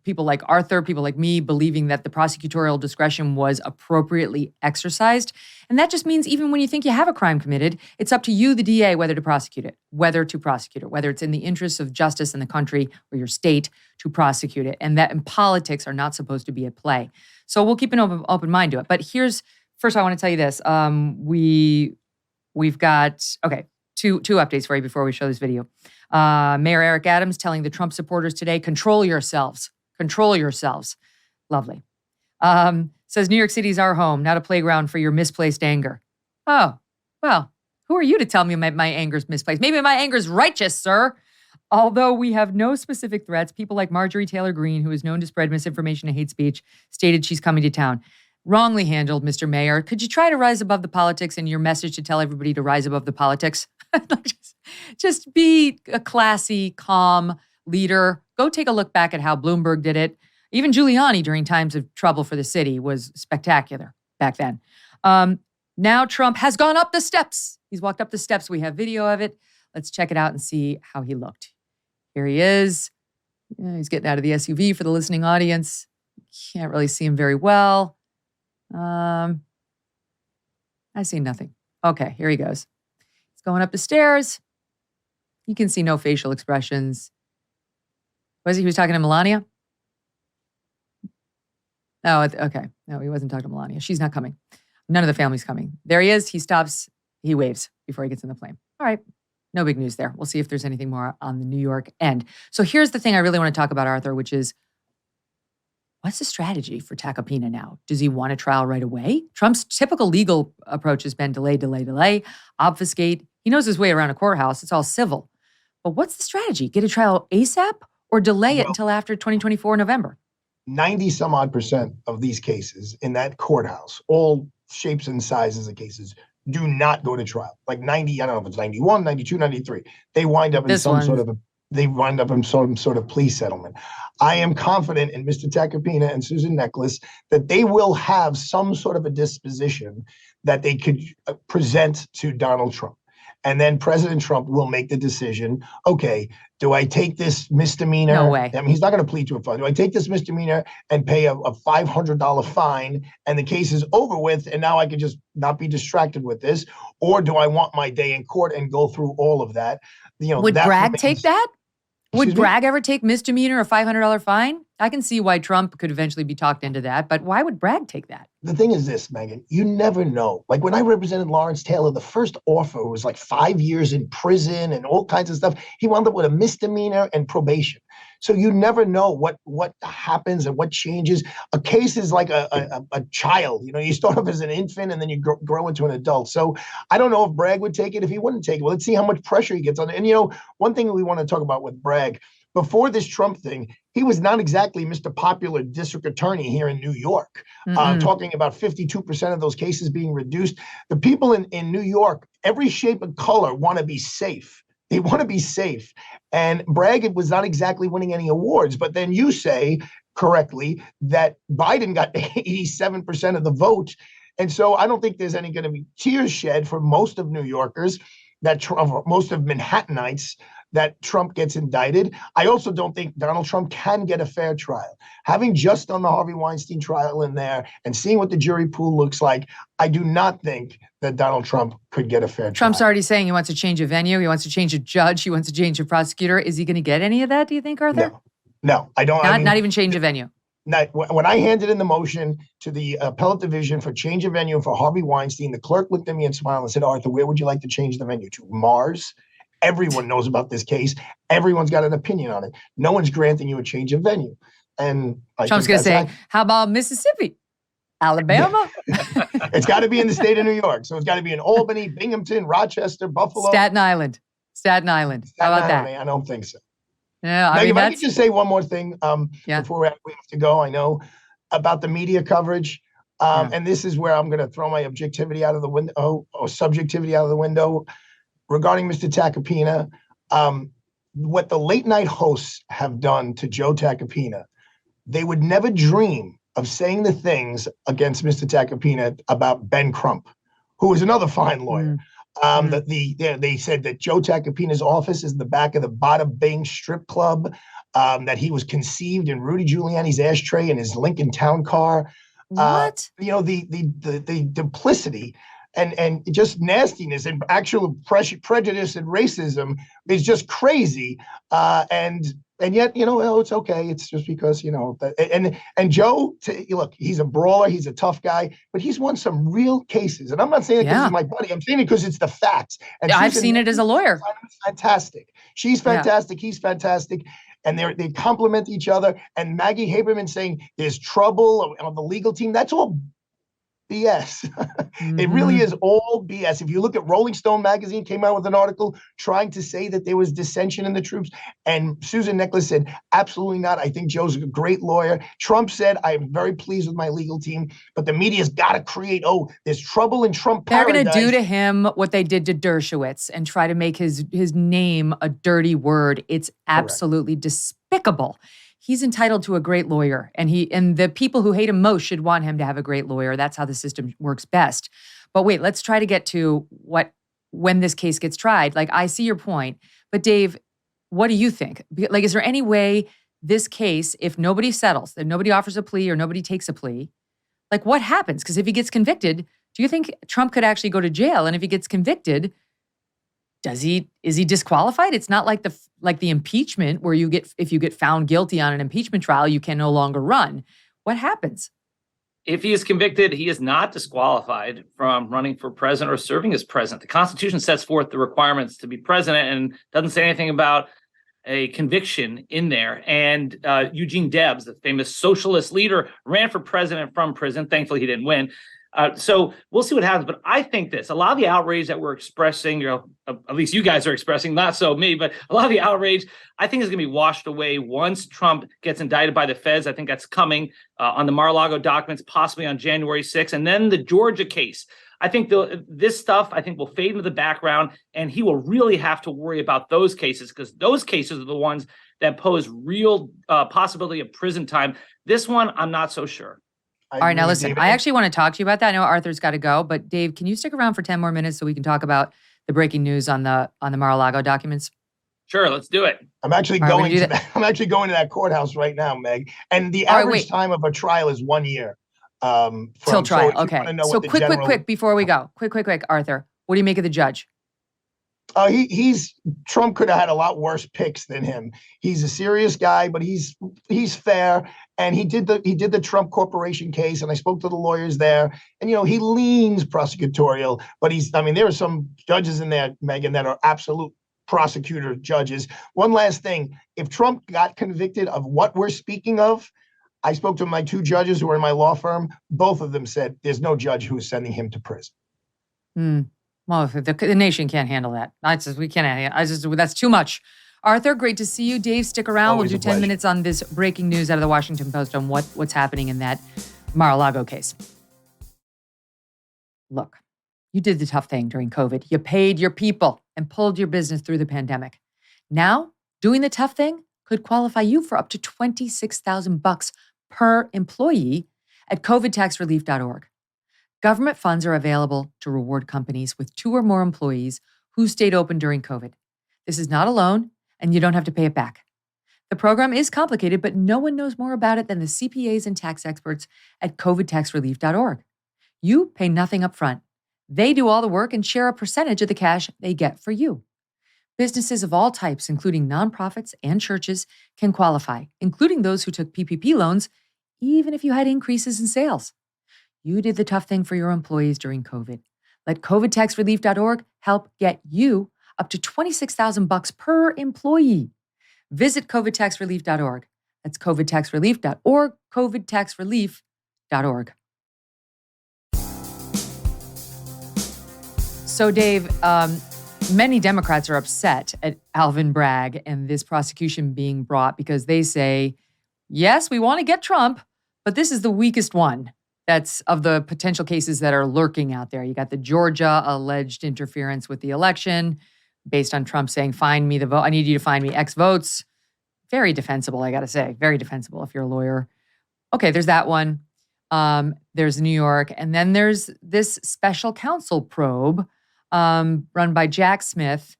people like Arthur, people like me, believing that the prosecutorial discretion was appropriately exercised. And that just means even when you think you have a crime committed, it's up to you, the DA, whether to prosecute it, whether it's in the interests of justice in the country or your state to prosecute it. And that in politics are not supposed to be at play. So we'll keep an open mind to it. But first I want to tell you this. We've got, two updates for you before we show this video. Mayor Eric Adams telling the Trump supporters today, control yourselves. Control yourselves. Lovely. Says New York City is our home, not a playground for your misplaced anger. Oh, well, who are you to tell me my anger's misplaced? Maybe my anger's righteous, sir. Although we have no specific threats, people like Marjorie Taylor Greene, who is known to spread misinformation and hate speech, stated she's coming to town. Wrongly handled, Mr. Mayor. Could you try to rise above the politics and your message to tell everybody to rise above the politics? just be a classy, calm leader. Go take a look back at how Bloomberg did it. Even Giuliani, during times of trouble for the city, was spectacular back then. Now Trump has gone up the steps. He's walked up the steps. We have video of it. Let's check it out and see how he looked. Here he is. He's getting out of the SUV for the listening audience. Can't really see him very well. I see nothing. Okay, here he goes. He's going up the stairs. You can see no facial expressions. He was talking to Melania? Oh, okay. No, he wasn't talking to Melania. She's not coming. None of the family's coming. There he is. He stops. He waves before he gets in the plane. All right. No big news there. We'll see if there's anything more on the New York end. So here's the thing I really want to talk about, Arthur, which is, what's the strategy for Tacopina now? Does he want a trial right away? Trump's typical legal approach has been delay, obfuscate. He knows his way around a courthouse. It's all civil. But what's the strategy? Get a trial ASAP or delay it Well, until after 2024 November? 90 some odd percent of these cases in that courthouse, all shapes and sizes of cases, do not go to trial. Like 90, I don't know if it's 91, 92, 93. They wind up in This one. some sort of plea settlement. I am confident in Mr. Tacopina and Susan Necheles that they will have some sort of a disposition that they could present to Donald Trump. And then President Trump will make the decision, okay, do I take this misdemeanor? No way. I mean, he's not going to plead to a fine. Do I take this misdemeanor and pay a $500 fine and the case is over with and now I can just not be distracted with this? Or do I want my day in court and go through all of that? Would Bragg take that? Would Excuse me? Bragg ever take misdemeanor a $500 fine? I can see why Trump could eventually be talked into that, but why would Bragg take that? The thing is this, Megyn, you never know. Like when I represented Lawrence Taylor, the first offer was like 5 years in prison and all kinds of stuff. He wound up with a misdemeanor and probation. So you never know what happens and what changes. A case is like a child. You start off as an infant and then you grow into an adult. So I don't know if Bragg would take it, if he wouldn't take it. Well, let's see how much pressure he gets on it. And one thing we want to talk about with Bragg, before this Trump thing, he was not exactly Mr. Popular district attorney here in New York, talking about 52% of those cases being reduced. The people in New York, every shape and color, want to be safe. They want to be safe. And Bragg was not exactly winning any awards. But then you say correctly that Biden got 87% of the vote. And so I don't think there's any going to be tears shed for most of New Yorkers, most of Manhattanites, that Trump gets indicted. I also don't think Donald Trump can get a fair trial. Having just done the Harvey Weinstein trial in there and seeing what the jury pool looks like, I do not think that Donald Trump could get a fair trial. Trump's already saying he wants to change a venue. He wants to change a judge. He wants to change a prosecutor. Is he going to get any of that, do you think, Arthur? No, I don't. Not even change a venue. When I handed in the motion to the appellate division for change of venue for Harvey Weinstein, the clerk looked at me and smiled and said, Arthur, where would you like to change the venue to? Mars? Everyone knows about this case. Everyone's got an opinion on it. No one's granting you a change of venue. And Trump's going to say, how about Mississippi? Alabama? It's got to be in the state of New York. So it's got to be in Albany, Binghamton, Rochester, Buffalo. Staten Island. How about that? I don't think so. Yeah, If I could just say one more thing before we have to go, I know about the media coverage. And this is where I'm going to throw my objectivity out of the window or subjectivity out of the window. Regarding Mr. Tacopina, what the late night hosts have done to Joe Tacopina, they would never dream of saying the things against Mr. Tacopina about Ben Crump, who is another fine lawyer. They said that Joe Tacopina's office is in the back of the Bada Bing strip club, that he was conceived in Rudy Giuliani's ashtray in his Lincoln Town car. What? The duplicity and just nastiness and actual prejudice and racism is just crazy. And yet, it's okay. It's just because, and Joe, look, he's a brawler. He's a tough guy, but he's won some real cases. And I'm not saying it because he's my buddy. I'm saying it because it's the facts. And I've seen it as a lawyer. Fantastic. She's fantastic. He's fantastic. And they complement each other. And Maggie Haberman saying there's trouble on the legal team. That's all BS. It really is all BS. If you look at Rolling Stone magazine came out with an article trying to say that there was dissension in the troops, and Susan Necheles said, absolutely not. I think Joe's a great lawyer. Trump said, I am very pleased with my legal team, but the media's got to create, there's trouble in Trump paradise. They're going to do to him what they did to Dershowitz and try to make his name a dirty word. It's absolutely despicable. He's entitled to a great lawyer, and the people who hate him most should want him to have a great lawyer. That's how the system works best. But wait, let's try to get to when this case gets tried. Like, I see your point, but Dave, what do you think? Like, is there any way this case, if nobody settles, that nobody offers a plea or nobody takes a plea, like what happens? Because if he gets convicted, do you think Trump could actually go to jail? And if he gets convicted, is he disqualified? It's not like the impeachment where if you get found guilty on an impeachment trial, you can no longer run. What happens? If he is convicted, he is not disqualified from running for president or serving as president. The Constitution sets forth the requirements to be president and doesn't say anything about a conviction in there. And Eugene Debs, the famous socialist leader, ran for president from prison. Thankfully, he didn't win. So we'll see what happens. But I think a lot of the outrage that we're expressing, at least you guys are expressing, not so me, but a lot of the outrage, I think is going to be washed away once Trump gets indicted by the feds. I think that's coming on the Mar-a-Lago documents, possibly on January 6th. And then the Georgia case. I think this stuff, will fade into the background, and he will really have to worry about those cases, because those cases are the ones that pose real possibility of prison time. This one, I'm not so sure. All right, now listen, I actually want to talk to you about that. I know Arthur's got to go, but Dave, can you stick around for 10 more minutes so we can talk about the breaking news on the Mar-a-Lago documents? Sure, let's do it. I'm actually going to that courthouse right now, Meg. And the average time of a trial is 1 year. Till trial. Okay. So quick, before we go. Quick, Arthur. What do you make of the judge? Trump could have had a lot worse picks than him. He's a serious guy, but he's fair. And he did the Trump Corporation case, and I spoke to the lawyers there. And he leans prosecutorial, but there are some judges in there, Megyn, that are absolute prosecutor judges. One last thing: if Trump got convicted of what we're speaking of, I spoke to my two judges who are in my law firm. Both of them said there's no judge who is sending him to prison. Well, the nation can't handle that. We can't. That's too much. Arthur, great to see you. Dave, stick around. Always we'll do 10 minutes on this breaking news out of the Washington Post on what's happening in that Mar-a-Lago case. Look, you did the tough thing during COVID. You paid your people and pulled your business through the pandemic. Now, doing the tough thing could qualify you for up to $26,000 per employee at covidtaxrelief.org. Government funds are available to reward companies with 2 or more employees who stayed open during COVID. This is not a loan, and you don't have to pay it back. The program is complicated, but no one knows more about it than the CPAs and tax experts at covidtaxrelief.org. You pay nothing up front. They do all the work and share a percentage of the cash they get for you. Businesses of all types, including nonprofits and churches, can qualify, including those who took PPP loans, even if you had increases in sales. You did the tough thing for your employees during COVID. Let covidtaxrelief.org help get you up to $26,000 per employee. Visit covidtaxrelief.org. That's covidtaxrelief.org, covidtaxrelief.org. So, Dave, many Democrats are upset at Alvin Bragg and this prosecution being brought because they say, yes, we want to get Trump, but this is the weakest one. That's of the potential cases that are lurking out there. You got the Georgia alleged interference with the election based on Trump saying, find me the vote. I need you to find me X votes. Very defensible, I got to say. Very defensible if you're a lawyer. Okay, there's that one. There's New York. And then there's this special counsel probe run by Jack Smith,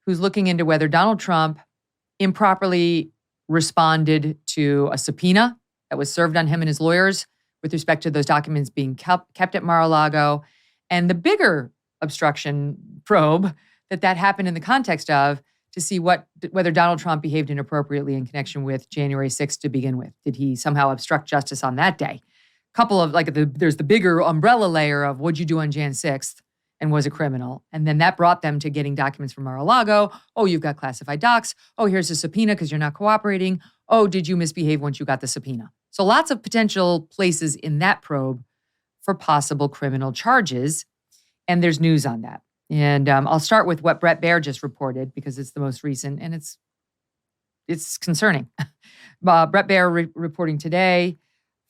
who's looking into whether Donald Trump improperly responded to a subpoena that was served on him and his lawyers with respect to those documents being kept at Mar-a-Lago, and the bigger obstruction probe that happened in the context of to see whether Donald Trump behaved inappropriately in connection with January 6th to begin with. Did he somehow obstruct justice on that day? Couple of there's the bigger umbrella layer of what'd you do on Jan 6th and was a criminal, and then that brought them to getting documents from Mar-a-Lago. Oh, you've got classified docs. Oh, here's a subpoena because you're not cooperating. Oh, did you misbehave once you got the subpoena? So lots of potential places in that probe for possible criminal charges. And there's news on that. And I'll start with what Bret Baier just reported because it's the most recent and it's concerning. Bret Baier reporting today,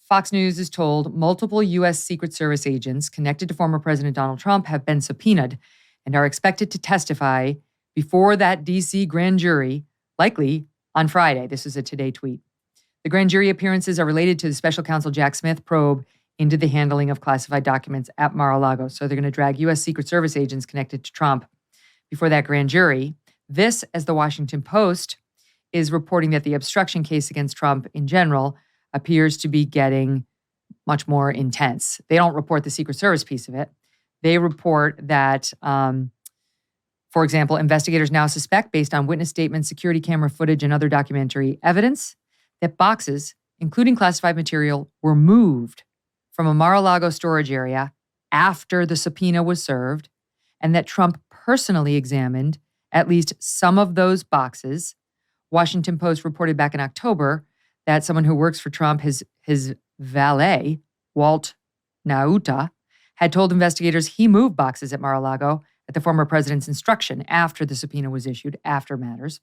Fox News is told multiple U.S. Secret Service agents connected to former President Donald Trump have been subpoenaed and are expected to testify before that D.C. grand jury, likely on Friday. This is a Today tweet. The grand jury appearances are related to the special counsel Jack Smith probe into the handling of classified documents at Mar-a-Lago. So they're going to drag U.S. Secret Service agents connected to Trump before that grand jury. This, as the Washington Post is reporting that the obstruction case against Trump in general appears to be getting much more intense. They don't report the Secret Service piece of it. They report that, for example, investigators now suspect, based on witness statements, security camera footage, and other documentary evidence, that boxes, including classified material, were moved from a Mar-a-Lago storage area after the subpoena was served, and that Trump personally examined at least some of those boxes. Washington Post reported back in October that someone who works for Trump, his valet, Walt Nauta, had told investigators he moved boxes at Mar-a-Lago at the former president's instruction after the subpoena was issued, after matters.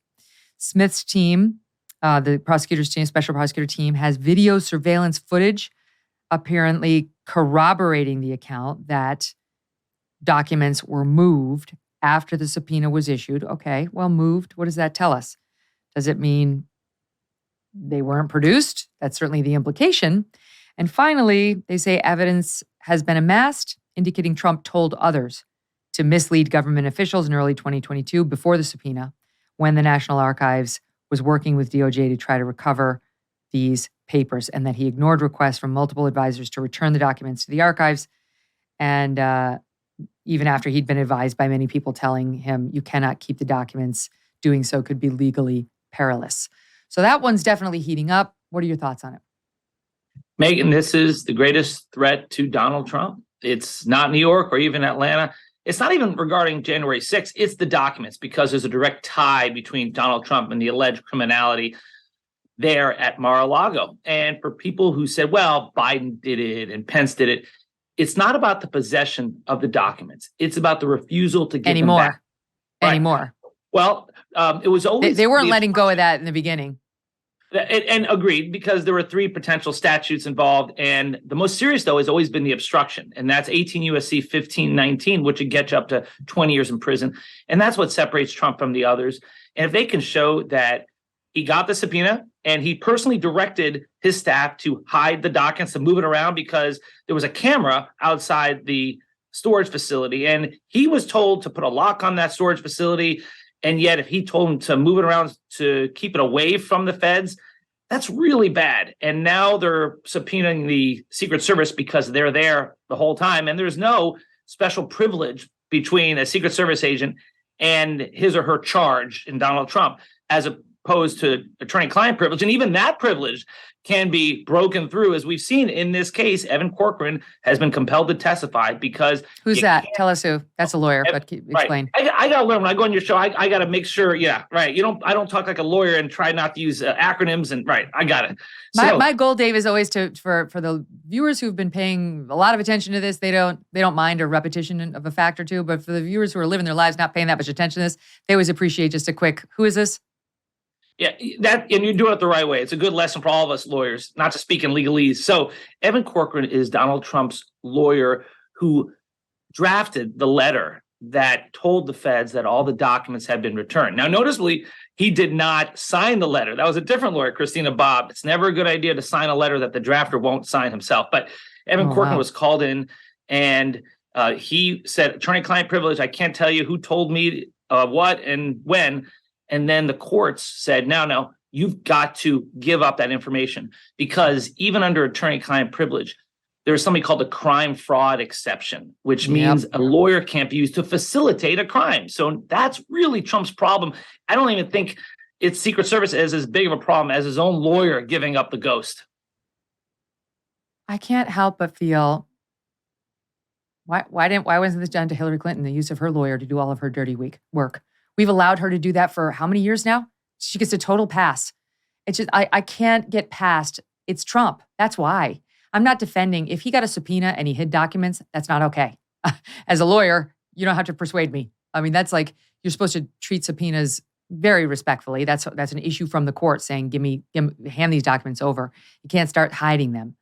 Smith's team, the prosecutor's team, special prosecutor team, has video surveillance footage apparently corroborating the account that documents were moved after the subpoena was issued. Okay, well, moved, what does that tell us? Does it mean they weren't produced? That's certainly the implication. And finally, they say evidence has been amassed indicating Trump told others to mislead government officials in early 2022 before the subpoena, when the National Archives was working with DOJ to try to recover these papers, and that he ignored requests from multiple advisors to return the documents to the archives. And even after he'd been advised by many people telling him, you cannot keep the documents, doing so could be legally perilous. So that one's definitely heating up. What are your thoughts on it? Megyn, this is the greatest threat to Donald Trump. It's not New York or even Atlanta. It's not even regarding January 6th. It's the documents, because there's a direct tie between Donald Trump and the alleged criminality there at Mar-a-Lago. And for people who said, well, Biden did it and Pence did it, it's not about the possession of the documents. It's about the refusal to give them back. Right. Anymore. Well, it was always... They weren't letting go of that in the beginning. And agreed, because there were 3 potential statutes involved. And the most serious, though, has always been the obstruction. And that's 18 U.S.C. 1519, which would get you up to 20 years in prison. And that's what separates Trump from the others. And if they can show that he got the subpoena and he personally directed his staff to hide the documents, to move it around, because there was a camera outside the storage facility. And he was told to put a lock on that storage facility. And yet, if he told him to move it around to keep it away from the feds, that's really bad. And now they're subpoenaing the Secret Service because they're there the whole time. And there's no special privilege between a Secret Service agent and his or her charge in Donald Trump, as opposed to attorney-client privilege. And even that privilege can be broken through, as we've seen in this case. Evan Corcoran has been compelled to testify because... Who's that? Tell us who. That's a lawyer, but explain. Right. I got to learn when I go on your show. I got to make sure. Yeah, right. I don't talk like a lawyer and try not to use acronyms. And right, I got it. My goal, Dave, is always for the viewers who've been paying a lot of attention to this. They don't mind a repetition of a fact or two. But for the viewers who are living their lives not paying that much attention to this, they always appreciate just a quick, who is this? Yeah, and you do it the right way. It's a good lesson for all of us lawyers, not to speak in legalese. So Evan Corcoran is Donald Trump's lawyer who drafted the letter that told the feds that all the documents had been returned. Now, noticeably, he did not sign the letter. That was a different lawyer, Christina Bobb. It's never a good idea to sign a letter that the drafter won't sign himself. But Evan Corcoran was called in, and he said, attorney-client privilege, I can't tell you who told me what and when. And then the courts said, no, you've got to give up that information, because even under attorney-client privilege, there's something called the crime fraud exception, which means a lawyer can't be used to facilitate a crime. So that's really Trump's problem. I don't even think it's Secret Service is as big of a problem as his own lawyer giving up the ghost. I can't help but feel, why wasn't this done to Hillary Clinton, the use of her lawyer to do all of her dirty work? We've allowed her to do that for how many years now? She gets a total pass. It's just, I can't get past, it's Trump. That's why. I'm not defending, if he got a subpoena and he hid documents, that's not okay. As a lawyer, you don't have to persuade me. I mean, that's like, you're supposed to treat subpoenas very respectfully. That's an issue from the court saying, hand these documents over. You can't start hiding them.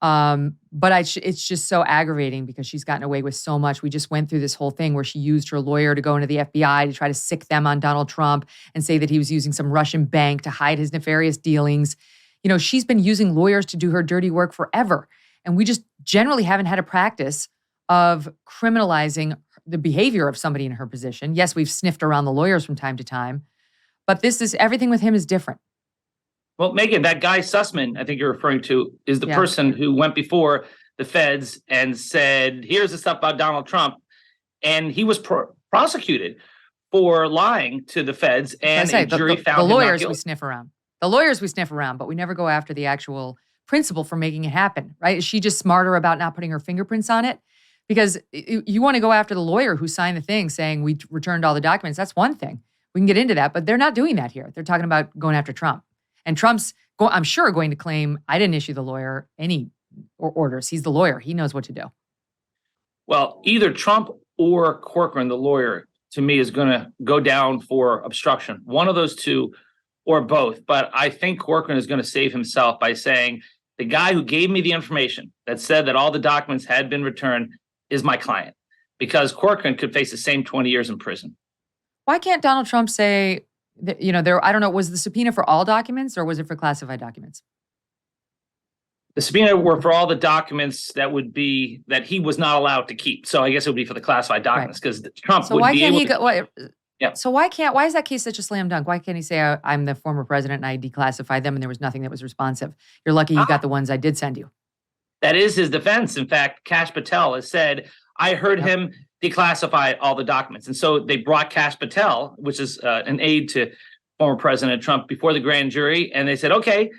But it's just so aggravating because she's gotten away with so much. We just went through this whole thing where she used her lawyer to go into the FBI to try to sick them on Donald Trump and say that he was using some Russian bank to hide his nefarious dealings. You know, she's been using lawyers to do her dirty work forever. And we just generally haven't had a practice of criminalizing the behavior of somebody in her position. Yes, we've sniffed around the lawyers from time to time, but everything with him is different. Well, Megyn, that guy Sussman, I think you're referring to, is the person who went before the feds and said, here's the stuff about Donald Trump. And he was prosecuted for lying to the feds, and a jury found him not guilty. The lawyers we sniff around. The lawyers we sniff around, but we never go after the actual principle for making it happen, right? Is she just smarter about not putting her fingerprints on it? Because you want to go after the lawyer who signed the thing saying we returned all the documents. That's one thing. We can get into that, but they're not doing that here. They're talking about going after Trump. And Trump's, I'm sure, going to claim, I didn't issue the lawyer any orders. He's the lawyer. He knows what to do. Well, either Trump or Corcoran, the lawyer, to me, is going to go down for obstruction. One of those two or both. But I think Corcoran is going to save himself by saying, the guy who gave me the information that said that all the documents had been returned is my client, because Corcoran could face the same 20 years in prison. Why can't Donald Trump say, that, I don't know, was the subpoena for all documents or was it for classified documents? The subpoena were for all the documents that he was not allowed to keep. So I guess it would be for the classified documents, because Trump would be able to. Yeah. So why is that case such a slam dunk? Why can't he say, I'm the former president and I declassified them and there was nothing that was responsive? You're lucky you got the ones I did send you. That is his defense. In fact, Kash Patel has said, I heard him declassify all the documents. And so they brought Kash Patel, which is an aide to former President Trump, before the grand jury. And they said, okay,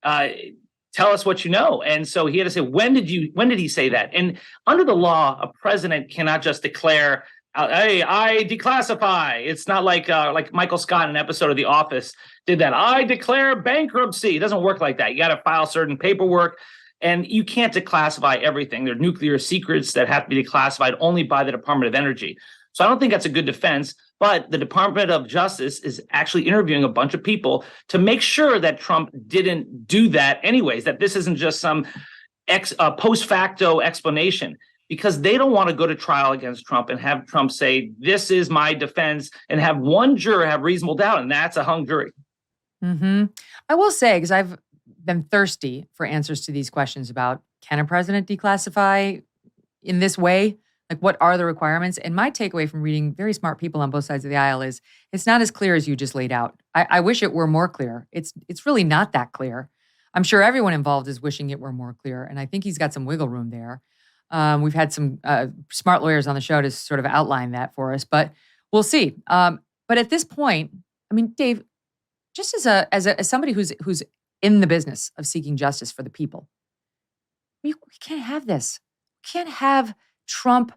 tell us what you know. And so he had to say, when did he say that? And under the law, a president cannot just declare, hey, I declassify. It's not like Michael Scott in an episode of The Office did that. I declare bankruptcy. It doesn't work like that. You got to file certain paperwork, and you can't declassify everything. There are nuclear secrets that have to be declassified only by the Department of Energy. So I don't think that's a good defense. But the Department of Justice is actually interviewing a bunch of people to make sure that Trump didn't do that anyways, that this isn't just some post facto explanation, because they don't want to go to trial against Trump and have Trump say, this is my defense, and have one juror have reasonable doubt, and that's a hung jury. Mm-hmm. I will say, because I've been thirsty for answers to these questions about, can a president declassify in this way? Like, what are the requirements? And my takeaway from reading very smart people on both sides of the aisle is it's not as clear as you just laid out. I wish it were more clear. It's really not that clear. I'm sure everyone involved is wishing it were more clear, and I think he's got some wiggle room there. We've had some smart lawyers on the show to sort of outline that for us, but we'll see. But at this point, I mean, Dave, just as somebody who's in the business of seeking justice for the people, we can't have this. We can't have Trump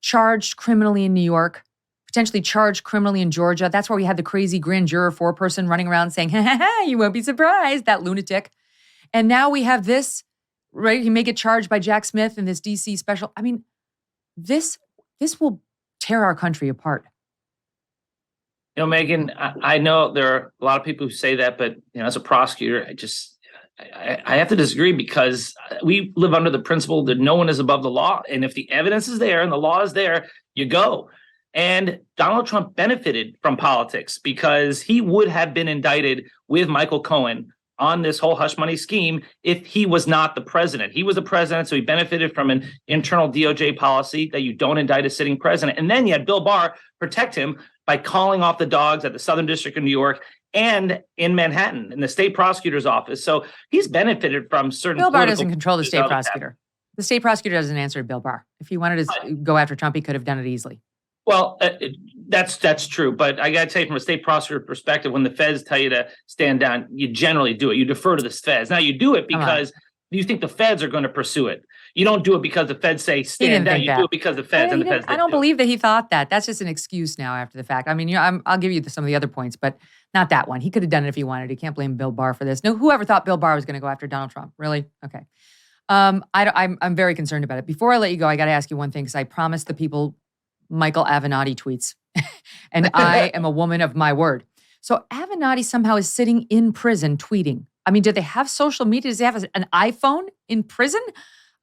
charged criminally in New York, potentially charged criminally in Georgia. That's where we had the crazy grand juror 4-person running around saying, ha, ha, ha, you won't be surprised, that lunatic. And now we have this, right? He may get charged by Jack Smith in this DC special. I mean, this will tear our country apart. Megyn, I know there are a lot of people who say that, but as a prosecutor, I have to disagree, because we live under the principle that no one is above the law. And if the evidence is there and the law is there, you go. And Donald Trump benefited from politics, because he would have been indicted with Michael Cohen on this whole hush money scheme if he was not the president. He was the president, so he benefited from an internal DOJ policy that you don't indict a sitting president. And then you had Bill Barr protect him by calling off the dogs at the Southern District of New York and in Manhattan in the state prosecutor's office. So he's benefited from certain. Bill Barr doesn't control the state prosecutor. The state prosecutor doesn't answer to Bill Barr. If he wanted to go after Trump, he could have done it easily. Well, that's true. But I got to tell you, from a state prosecutor perspective, when the feds tell you to stand down, you generally do it. You defer to the feds. Now, you do it because you think the feds are going to pursue it. You don't do it because the feds say stand down. You do it because the feds and the feds. I don't believe that he thought that. That's just an excuse now after the fact. I mean, I'll give you some of the other points, but not that one. He could have done it if he wanted. You can't blame Bill Barr for this. No, whoever thought Bill Barr was going to go after Donald Trump? Really? Okay. I'm very concerned about it. Before I let you go, I got to ask you one thing, because I promised the people Michael Avenatti tweets, and I am a woman of my word. So Avenatti somehow is sitting in prison tweeting. I mean, do they have social media? Does he have an iPhone in prison?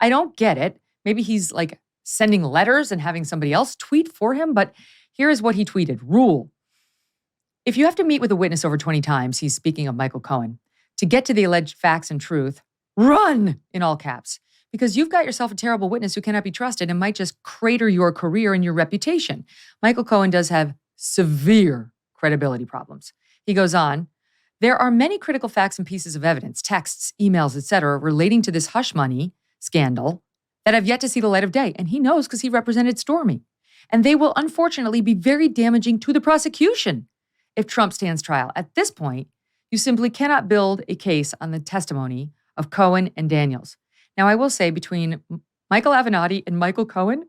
I don't get it. Maybe he's like sending letters and having somebody else tweet for him. But here is what he tweeted. Rule: if you have to meet with a witness over 20 times, he's speaking of Michael Cohen, to get to the alleged facts and truth, run, in all caps. Because you've got yourself a terrible witness who cannot be trusted and might just crater your career and your reputation. Michael Cohen does have severe credibility problems. He goes on, there are many critical facts and pieces of evidence, texts, emails, etc., relating to this hush money scandal that have yet to see the light of day. And he knows, because he represented Stormy. And they will unfortunately be very damaging to the prosecution if Trump stands trial. At this point, you simply cannot build a case on the testimony of Cohen and Daniels. Now, I will say, between Michael Avenatti and Michael Cohen,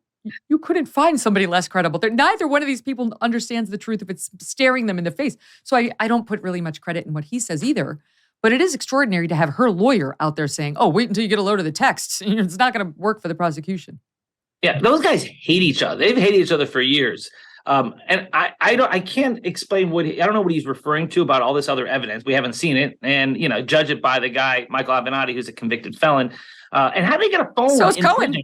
you couldn't find somebody less credible. Neither one of these people understands the truth if it's staring them in the face. So I don't put really much credit in what he says either. But it is extraordinary to have her lawyer out there saying, oh, wait until you get a load of the texts. It's not going to work for the prosecution. Yeah, those guys hate each other. They've hated each other for years. And I can't explain I don't know what he's referring to about all this other evidence. We haven't seen it, and judge it by the guy Michael Avenatti, who's a convicted felon. And how do they get a phone? So is Cohen.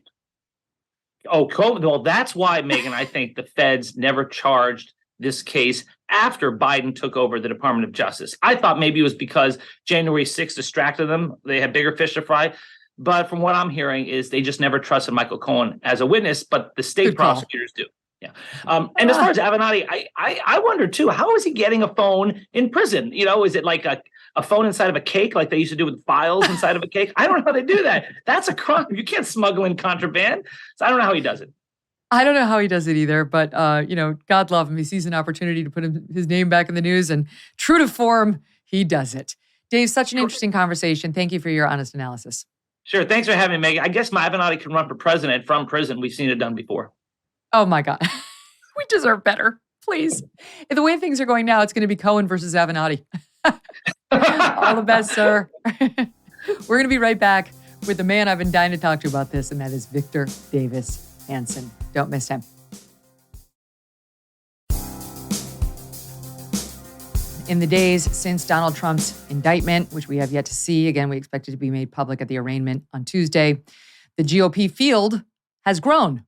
Oh, Cohen. Well, that's why, Megyn, I think the feds never charged this case after Biden took over the Department of Justice. I thought maybe it was because January 6th distracted them. They had bigger fish to fry. But from what I'm hearing is they just never trusted Michael Cohen as a witness, but the state prosecutors do. Yeah. And as far as Avenatti, I wonder too, how is he getting a phone in prison? Is it like a phone inside of a cake like they used to do with files inside of a cake? I don't know how they do that. That's a crime. You can't smuggle in contraband. So I don't know how he does it. I don't know how he does it either, but, God love him. He sees an opportunity to put his name back in the news, and true to form, he does it. Dave, such an interesting conversation. Thank you for your honest analysis. Sure. Thanks for having me, Megyn. I guess my Avenatti can run for president from prison. We've seen it done before. Oh, my God. We deserve better. Please. The way things are going now, it's going to be Cohen versus Avenatti. All the best, sir. We're going to be right back with the man I've been dying to talk to about this, and that is Victor Davis Hanson. Don't miss him. In the days since Donald Trump's indictment, which we have yet to see, again, we expect it to be made public at the arraignment on Tuesday, the GOP field has grown.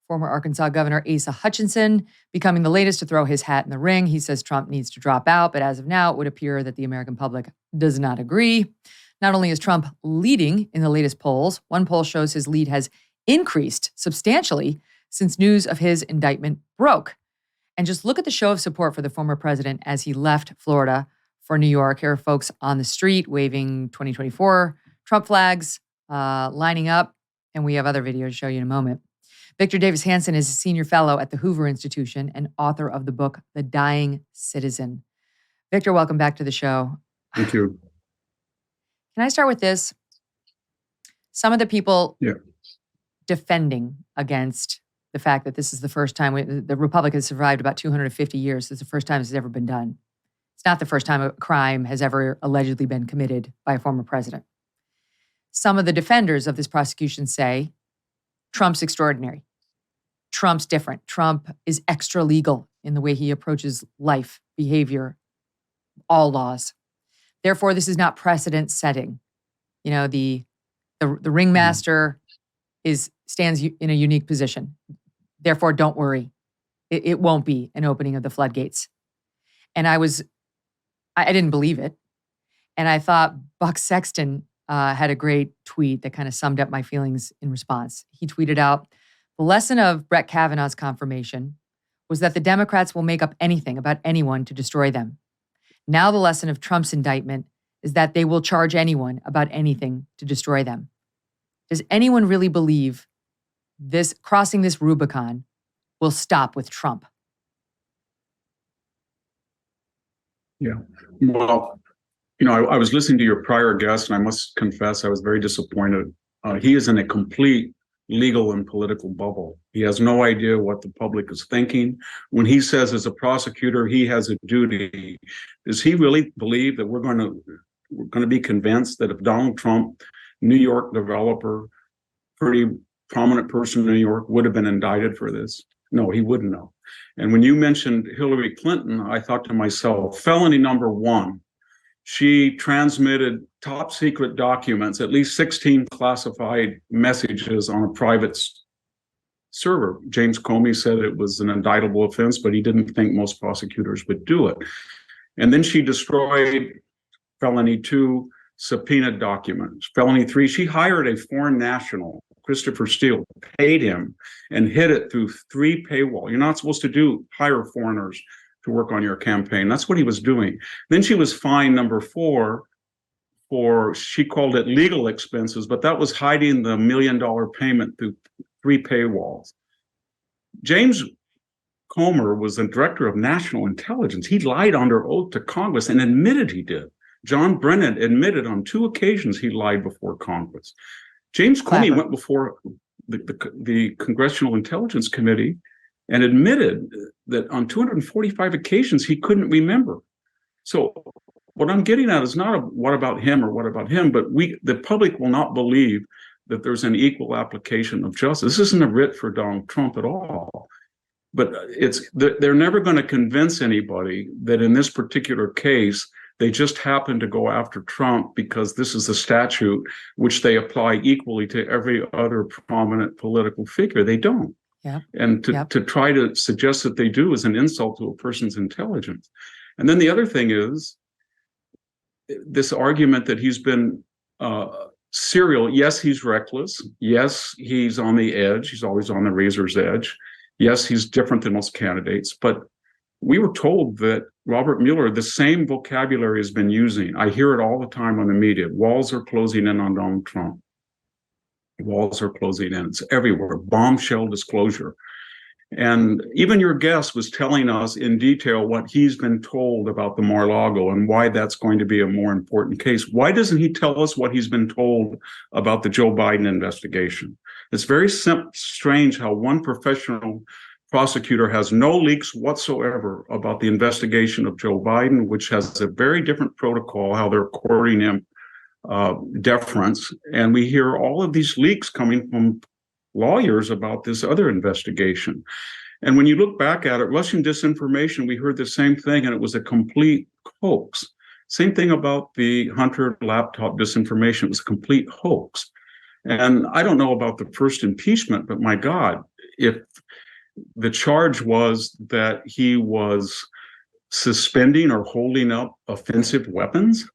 Former Arkansas Governor Asa Hutchinson becoming the latest to throw his hat in the ring. He says Trump needs to drop out, but as of now, it would appear that the American public does not agree. Not only is Trump leading in the latest polls, one poll shows his lead has increased substantially since news of his indictment broke. And just look at the show of support for the former president as he left Florida for New York. Here are folks on the street waving 2024 Trump flags, lining up, and we have other videos to show you in a moment. Victor Davis Hanson is a senior fellow at the Hoover Institution and author of the book, The Dying Citizen. Victor, welcome back to the show. Thank you. Can I start with this? Some of the people defending against the fact that this is the first time the Republic has survived about 250 years. It's the first time this has ever been done. It's not the first time a crime has ever allegedly been committed by a former president. Some of the defenders of this prosecution say Trump's extraordinary. Trump's different. Trump is extra legal in the way he approaches life, behavior, all laws. Therefore, this is not precedent setting. The ringmaster stands in a unique position. Therefore, don't worry. It won't be an opening of the floodgates. And I didn't believe it. And I thought Buck Sexton had a great tweet that kind of summed up my feelings in response. He tweeted out, "The lesson of Brett Kavanaugh's confirmation was that the Democrats will make up anything about anyone to destroy them. Now the lesson of Trump's indictment is that they will charge anyone about anything to destroy them." Does anyone really believe this crossing this Rubicon will stop with Trump? Yeah. Well, I was listening to your prior guest, and I must confess I was very disappointed. He is in a complete legal and political bubble. He has no idea what the public is thinking. When he says as a prosecutor, he has a duty, does he really believe that we're going to be convinced that if Donald Trump, New York developer, pretty prominent person in New York, would have been indicted for this? No, he wouldn't know. And when you mentioned Hillary Clinton, I thought to myself, felony number one, she transmitted top secret documents, at least 16 classified messages on a private server. James Comey said it was an indictable offense, but he didn't think most prosecutors would do it. And then she destroyed felony 2, subpoenaed documents. Felony 3, she hired a foreign national, Christopher Steele, paid him and hid it through 3 paywall. You're not supposed to hire foreigners to work on your campaign. That's what he was doing. Then she was fined number 4 for, she called it legal expenses, but that was hiding the $1 million payment through 3 paywalls. James Comer was the director of national intelligence. He lied under oath to Congress and admitted he did. John Brennan admitted on 2 occasions he lied before Congress. James Comey went before the Congressional Intelligence Committee and admitted that on 245 occasions he couldn't remember. So what I'm getting at is not what about him or what about him, but the public will not believe that there's an equal application of justice. This isn't a writ for Donald Trump at all. But they're never going to convince anybody that in this particular case, they just happen to go after Trump because this is a statute which they apply equally to every other prominent political figure. They don't. Yeah. And to try to suggest that they do is an insult to a person's intelligence. And then the other thing is this argument that he's been serial. Yes, he's reckless. Yes, he's on the edge. He's always on the razor's edge. Yes, he's different than most candidates. But we were told that Robert Mueller, the same vocabulary has been using. I hear it all the time on the media. Walls are closing in on Donald Trump. Walls are closing in. It's everywhere. Bombshell disclosure. And even your guest was telling us in detail what he's been told about the Mar-a-Lago and why that's going to be a more important case. Why doesn't he tell us what he's been told about the Joe Biden investigation? It's very strange how one professional prosecutor has no leaks whatsoever about the investigation of Joe Biden, which has a very different protocol, how they're according him deference. And we hear all of these leaks coming from lawyers about this other investigation. And when you look back at it, Russian disinformation, we heard the same thing, and it was a complete hoax. Same thing about the Hunter laptop disinformation. It was a complete hoax. And I don't know about the first impeachment, but my God, if the charge was that he was suspending or holding up offensive weapons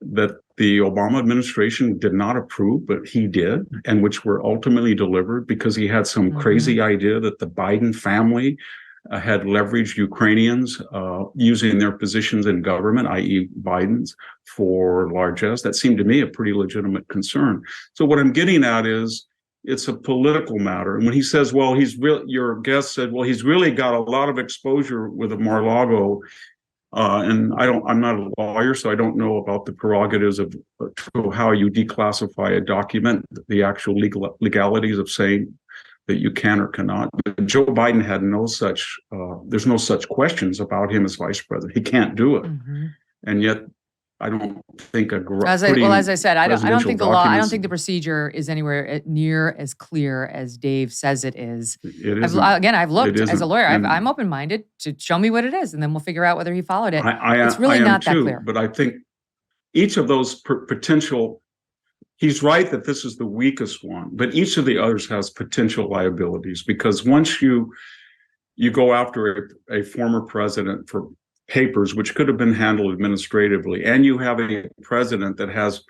that the Obama administration did not approve, but he did, and which were ultimately delivered because he had some crazy idea that the Biden family had leveraged Ukrainians using their positions in government, i.e. Biden's, for largesse. That seemed to me a pretty legitimate concern. So what I'm getting at is it's a political matter. And when he says, well, your guest said, well, he's really got a lot of exposure with the Mar-a-Lago. And I'm not a lawyer, so I don't know about the prerogatives of how you declassify a document, the actual legalities of saying that you can or cannot. But Joe Biden had there's no such questions about him as vice president. He can't do it. And yet, I don't think as I said, I don't think the law, I don't think the procedure is anywhere near as clear as Dave says it is. I've looked as a lawyer. I'm open-minded to show me what it is, and then we'll figure out whether he followed it. It's really not that clear. But I think each of those potential, he's right that this is the weakest one, but each of the others has potential liabilities, because once you go after a former president for papers which could have been handled administratively, and you have a president that has,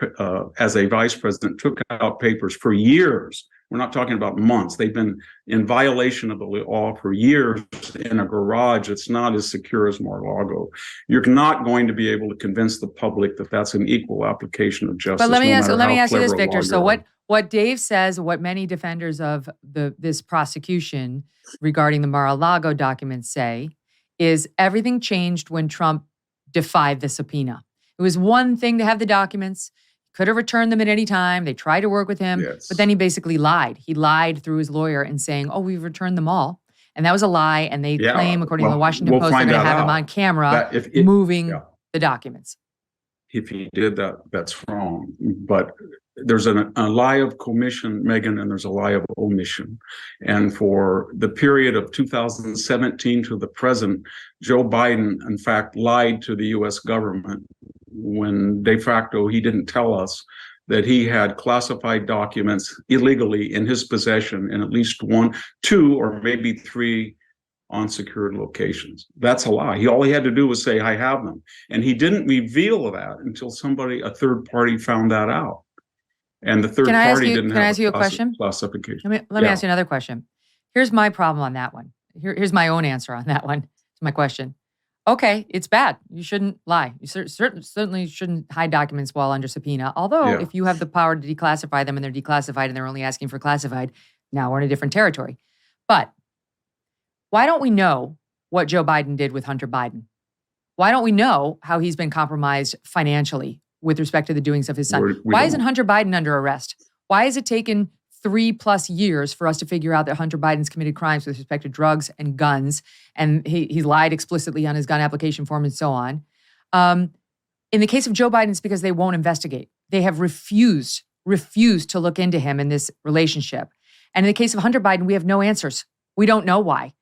as a vice president, took out papers for years. We're not talking about months. They've been in violation of the law for years in a garage that's not as secure as Mar-a-Lago. You're not going to be able to convince the public that that's an equal application of justice. But let me ask you this, Victor. So what Dave says, what many defenders of this prosecution regarding the Mar-a-Lago documents say, is everything changed when Trump defied the subpoena. It was one thing to have the documents, could have returned them at any time. They tried to work with him, but then he basically lied. He lied through his lawyer and saying, oh, we've returned them all. And that was a lie. And they claim, according to the Washington Post, they're going to have him on camera moving the documents. If he did that, that's wrong. But there's a lie of commission, Megyn, and there's a lie of omission. And for the period of 2017 to the present, Joe Biden, in fact, lied to the U.S. government when de facto he didn't tell us that he had classified documents illegally in his possession in at least 1, 2, or maybe 3 unsecured locations. That's a lie. All he had to do was say, I have them. And he didn't reveal that until a third party found that out. And the third party didn't have a classification. Let me ask you another question. Here's my problem on that one. Here's my own answer on that one to my question. Okay, it's bad. You shouldn't lie. You certainly shouldn't hide documents while under subpoena. Although, if you have the power to declassify them and they're declassified and they're only asking for classified, now we're in a different territory. But why don't we know what Joe Biden did with Hunter Biden? Why don't we know how he's been compromised financially with respect to the doings of his son? Why isn't Hunter Biden under arrest? Why has it taken 3+ years for us to figure out that Hunter Biden's committed crimes with respect to drugs and guns, and he lied explicitly on his gun application form and so on? In the case of Joe Biden, it's because they won't investigate. They have refused refused to look into him in this relationship. And in the case of Hunter Biden, we have no answers. We don't know why.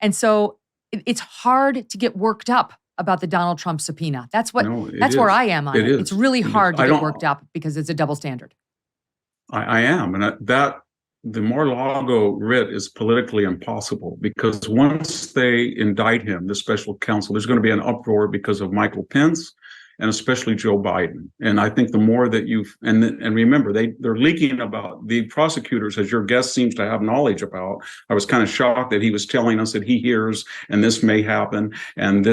And so it's hard to get worked up about the Donald Trump subpoena. That's where I am on it. It's really hard to get worked up because it's a double standard. I am. And the Mar-a-Lago writ is politically impossible because once they indict him, the special counsel, there's going to be an uproar because of Michael Pence and especially Joe Biden. And I think the more that and remember, they're leaking about the prosecutors, as your guest seems to have knowledge about. I was kind of shocked that he was telling us that he hears and this may happen. And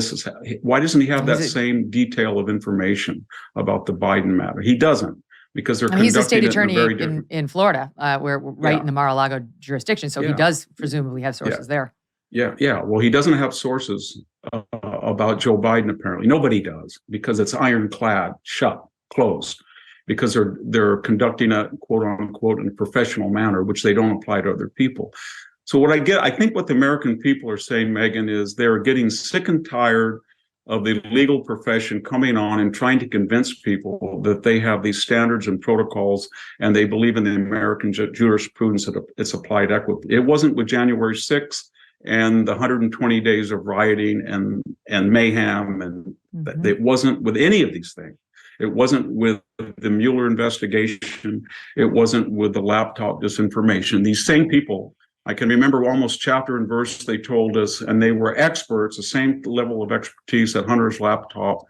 why doesn't he have that same detail of information about the Biden matter? He doesn't. Because they're he's a state attorney in Florida, in the Mar-a-Lago jurisdiction. So he does presumably have sources there. Yeah. Well, he doesn't have sources about Joe Biden, apparently. Nobody does, because it's ironclad, closed, because they're conducting a quote unquote in a professional manner, which they don't apply to other people. So I think what the American people are saying, Megyn, is they're getting sick and tired of the legal profession coming on and trying to convince people that they have these standards and protocols and they believe in the American jurisprudence that it's applied equitably. It wasn't with January 6th and the 120 days of rioting and mayhem, and it wasn't with any of these things. It wasn't with the Mueller investigation. It wasn't with the laptop disinformation. These same people, I can remember almost chapter and verse they told us, and they were experts, the same level of expertise that Hunter's laptop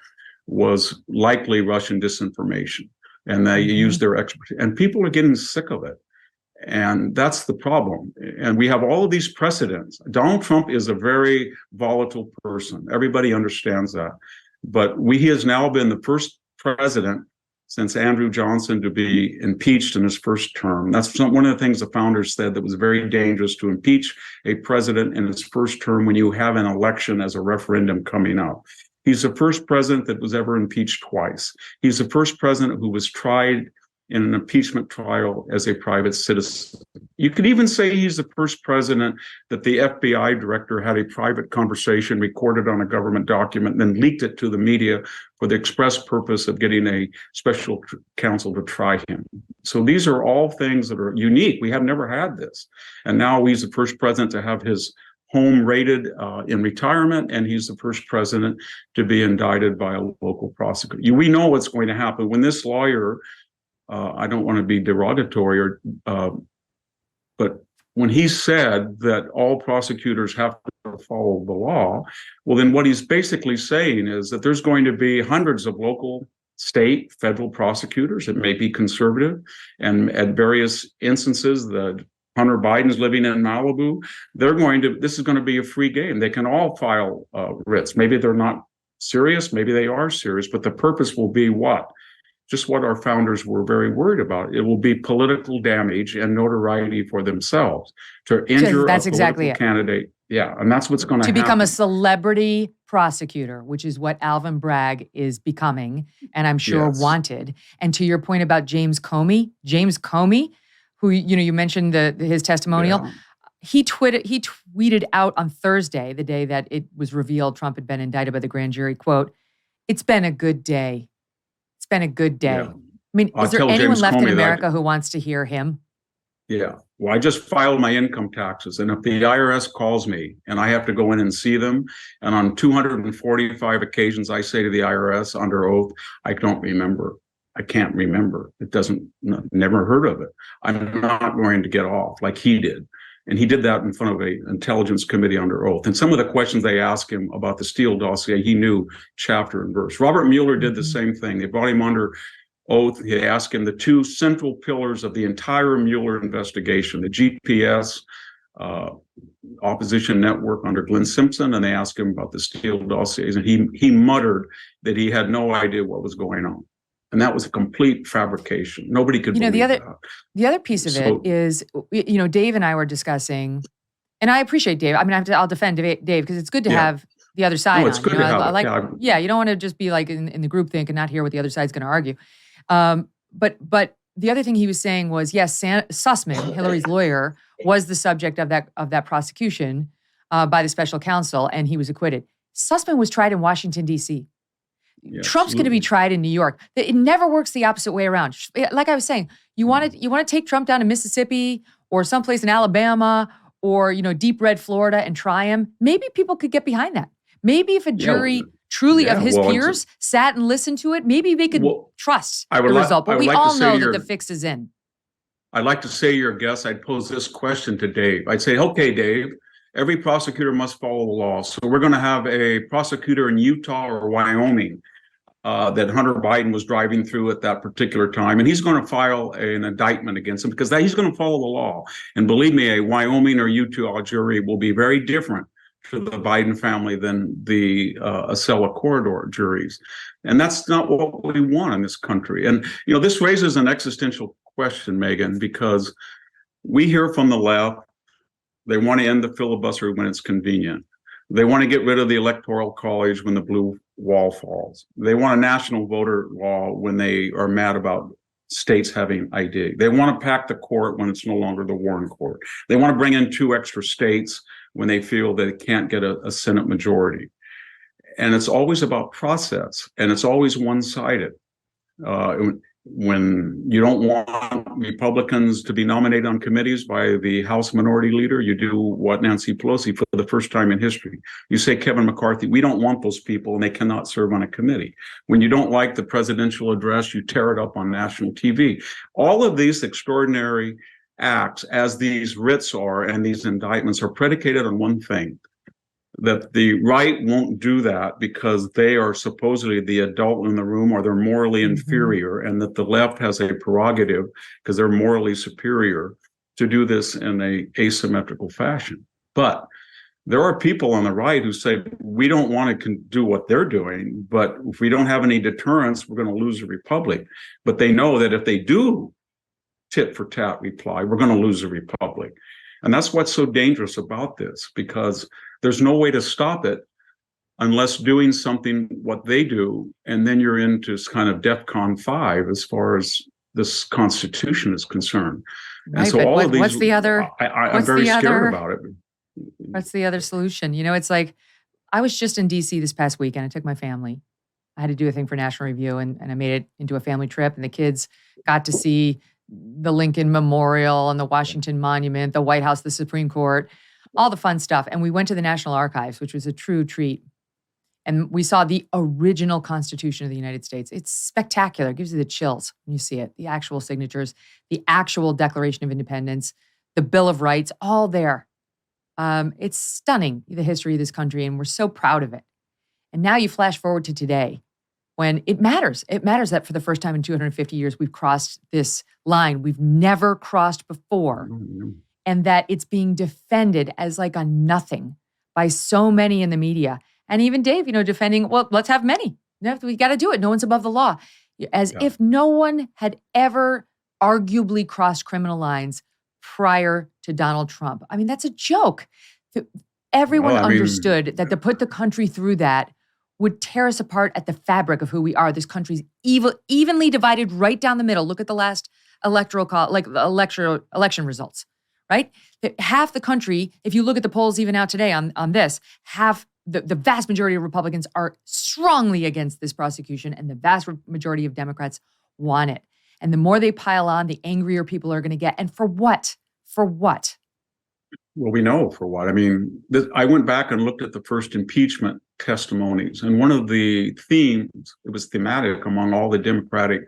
was likely Russian disinformation. And they used their expertise. And people are getting sick of it. And that's the problem. And we have all of these precedents. Donald Trump is a very volatile person. Everybody understands that. But he has now been the first president since Andrew Johnson to be impeached in his first term. That's one of the things the founders said that was very dangerous, to impeach a president in his first term when you have an election as a referendum coming up. He's the first president that was ever impeached twice. He's the first president who was tried in an impeachment trial as a private citizen. You could even say he's the first president that the FBI director had a private conversation recorded on a government document and then leaked it to the media for the express purpose of getting a special counsel to try him. So these are all things that are unique. We have never had this. And now he's the first president to have his home raided in retirement, and he's the first president to be indicted by a local prosecutor. We know what's going to happen. When this lawyer, I don't want to be derogatory, but when he said that all prosecutors have to follow the law, well, then what he's basically saying is that there's going to be hundreds of local, state, federal prosecutors. It may be conservative, and at various instances, the Hunter Biden's living in Malibu. This is going to be a free game. They can all file writs. Maybe they're not serious, maybe they are serious, but the purpose will be what? Just what our founders were very worried about. It will be political damage and notoriety for themselves to injure a political candidate. Yeah, and that's what's going to happen. To become a celebrity prosecutor, which is what Alvin Bragg is becoming, and I'm sure wanted. And to your point about James Comey, who you mentioned his testimonial. Yeah. He tweeted out on Thursday, the day that it was revealed Trump had been indicted by the grand jury, quote, "It's been a good day. It's been a good day." Yeah. I mean, is there anyone left in America who wants to hear him? Yeah. Well, I just filed my income taxes, and if the IRS calls me and I have to go in and see them, and on 245 occasions I say to the IRS under oath, I don't remember. I can't remember. Never heard of it. I'm not going to get off like he did. And he did that in front of an intelligence committee under oath. And some of the questions they asked him about the Steele dossier, he knew chapter and verse. Robert Mueller did the same thing. They brought him under oath. They asked him the two central pillars of the entire Mueller investigation, the GPS opposition network under Glenn Simpson, and they asked him about the Steele dossiers. And he muttered that he had no idea what was going on. And that was a complete fabrication. Nobody could believe that. The other piece of it is, Dave and I were discussing, and I appreciate Dave. I mean, I'll defend Dave because it's good to have the other side. No, it's good to have it. You don't want to just be like in the group think and not hear what the other side's going to argue. But the other thing he was saying was, yes, Sussman, Hillary's lawyer, was the subject of that prosecution by the special counsel, and he was acquitted. Sussman was tried in Washington, D.C. Trump's going to be tried in New York. It never works the opposite way around. Like I was saying, you want to take Trump down to Mississippi or someplace in Alabama or, deep red Florida and try him. Maybe people could get behind that. Maybe if a jury truly of his peers sat and listened to it, maybe they could trust the result. But we all know that the fix is in. I'd like to say to your guest, I'd pose this question to Dave. I'd say, okay, Dave, every prosecutor must follow the law. So we're going to have a prosecutor in Utah or Wyoming that Hunter Biden was driving through at that particular time. And he's going to file an indictment against him because he's going to follow the law. And believe me, a Wyoming or Utah jury will be very different to the Biden family than the Acela corridor juries. And that's not what we want in this country. And, this raises an existential question, Megyn, because we hear from the left, they want to end the filibuster when it's convenient. They want to get rid of the Electoral College when the blue wall falls. They want a national voter law when they are mad about states having ID. They want to pack the court when it's no longer the Warren court. They want to bring in 2 extra states when they feel they can't get a Senate majority. And it's always about process, and it's always one-sided. When you don't want Republicans to be nominated on committees by the House Minority Leader, you do what Nancy Pelosi for the first time in history. You say, Kevin McCarthy, we don't want those people and they cannot serve on a committee. When you don't like the presidential address, you tear it up on national TV. All of these extraordinary acts, as these writs are and these indictments, are predicated on one thing: that the right won't do that because they are supposedly the adult in the room or they're morally inferior, and that the left has a prerogative because they're morally superior to do this in a asymmetrical fashion. But there are people on the right who say, we don't want to do what they're doing, but if we don't have any deterrence, we're going to lose the republic. But they know that if they do tit for tat reply, we're going to lose the republic. And that's what's so dangerous about this, because there's no way to stop it unless doing something what they do, and then you're into kind of DEFCON 5 as far as this Constitution is concerned. Right, and so all of these, what's the other? I'm very scared about it. What's the other solution? It's like, I was just in DC this past weekend. I took my family. I had to do a thing for National Review, and I made it into a family trip, and the kids got to see the Lincoln Memorial and the Washington Monument, the White House, the Supreme Court, all the fun stuff. And we went to the National Archives, which was a true treat. And we saw the original Constitution of the United States. It's spectacular. It gives you the chills when you see it. The actual signatures, the actual Declaration of Independence, the Bill of Rights, all there. It's stunning, the history of this country, and we're so proud of it. And now you flash forward to today, when it matters. It matters that for the first time in 250 years, we've crossed this line we've never crossed before. And that it's being defended as like a nothing by so many in the media. And even Dave, defending, well, let's have many. We got to do it. No one's above the law. As if no one had ever arguably crossed criminal lines prior to Donald Trump. I mean, that's a joke. Everyone understood that to put the country through that would tear us apart at the fabric of who we are. This country's evenly divided right down the middle. Look at the last election results, right? Half the country, if you look at the polls even out today on this, the vast majority of Republicans are strongly against this prosecution, and the vast majority of Democrats want it. And the more they pile on, the angrier people are going to get. And for what? For what? Well, we know for what. I mean, I went back and looked at the first impeachment testimonies, and one of the themes, it was thematic among all the Democratic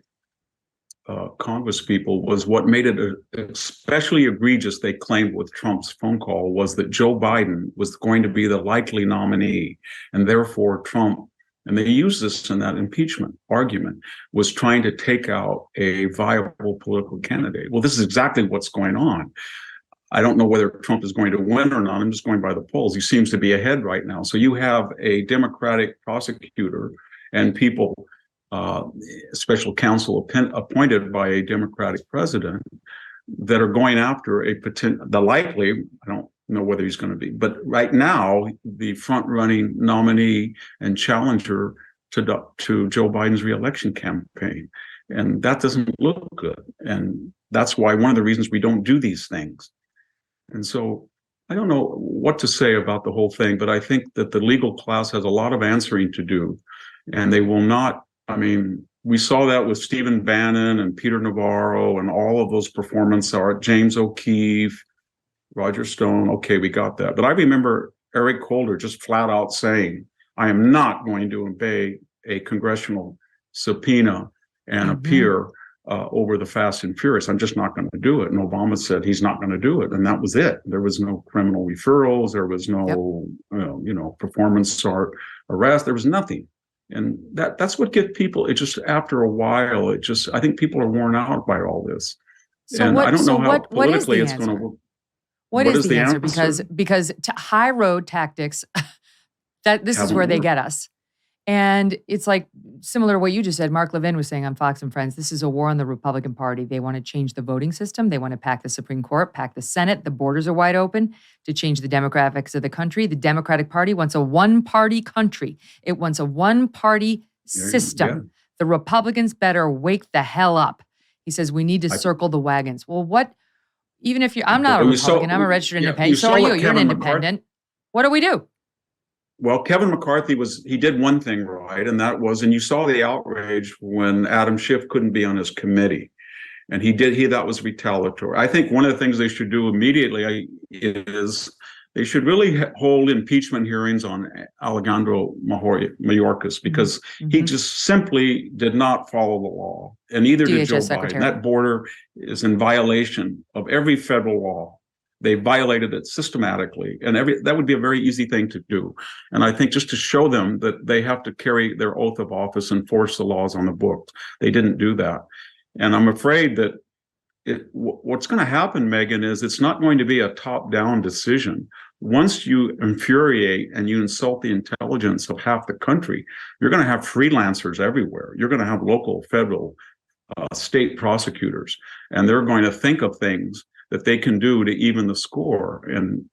Congress people, was what made it especially egregious, they claimed, with Trump's phone call, was that Joe Biden was going to be the likely nominee, and therefore Trump, and they used this in that impeachment argument, was trying to take out a viable political candidate. Well, this is exactly what's going on. I don't know whether Trump is going to win or not. I'm just going by the polls. He seems to be ahead right now. So you have a Democratic prosecutor and people, special counsel appointed by a Democratic president, that are going after the likely, I don't know whether he's going to be, but right now, the front-running nominee and challenger to Joe Biden's reelection campaign. And that doesn't look good. And that's why one of the reasons we don't do these things. And so I don't know what to say about the whole thing, but I think that the legal class has a lot of answering to do. And they will not, I mean, we saw that with Stephen Bannon and Peter Navarro and all of those performance art, James O'Keefe, Roger Stone. Okay, we got that. But I remember Eric Holder just flat out saying, I am not going to obey a congressional subpoena and appear over the Fast and Furious. I'm just not going to do it. And Obama said he's not going to do it. And that was it. There was no criminal referrals. There was no, performance art arrest. There was nothing. And that's what gets people, it just, after a while, I think people are worn out by all this. So and what, I don't so know how what, what is politically the it's answer? going to work. What is the answer? Because high road tactics, this is where they get us. And it's like similar to what you just said. Mark Levin was saying on Fox and Friends, this is a war on the Republican Party. They want to change the voting system. They want to pack the Supreme Court, pack the Senate. The borders are wide open to change the demographics of the country. The Democratic Party wants a one-party country. It wants a one-party system. Yeah. The Republicans better wake the hell up. He says, we need to circle the wagons. Well, what, even if I'm not a Republican, I'm a registered independent. So are you. You're an independent. What do we do? Well, Kevin McCarthy he did one thing right, and that was, and you saw the outrage when Adam Schiff couldn't be on his committee. And that was retaliatory. I think one of the things they should do immediately is they should really hold impeachment hearings on Alejandro Mayorkas, because he just simply did not follow the law. And neither did Joe Biden. That border is in violation of every federal law. They violated it systematically, and that would be a very easy thing to do. And I think just to show them that they have to carry their oath of office and enforce the laws on the books, they didn't do that. And I'm afraid that what's going to happen, Megyn, is it's not going to be a top-down decision. Once you infuriate and you insult the intelligence of half the country, you're going to have freelancers everywhere. You're going to have local, federal, state prosecutors, and they're going to think of things that they can do to even the score. And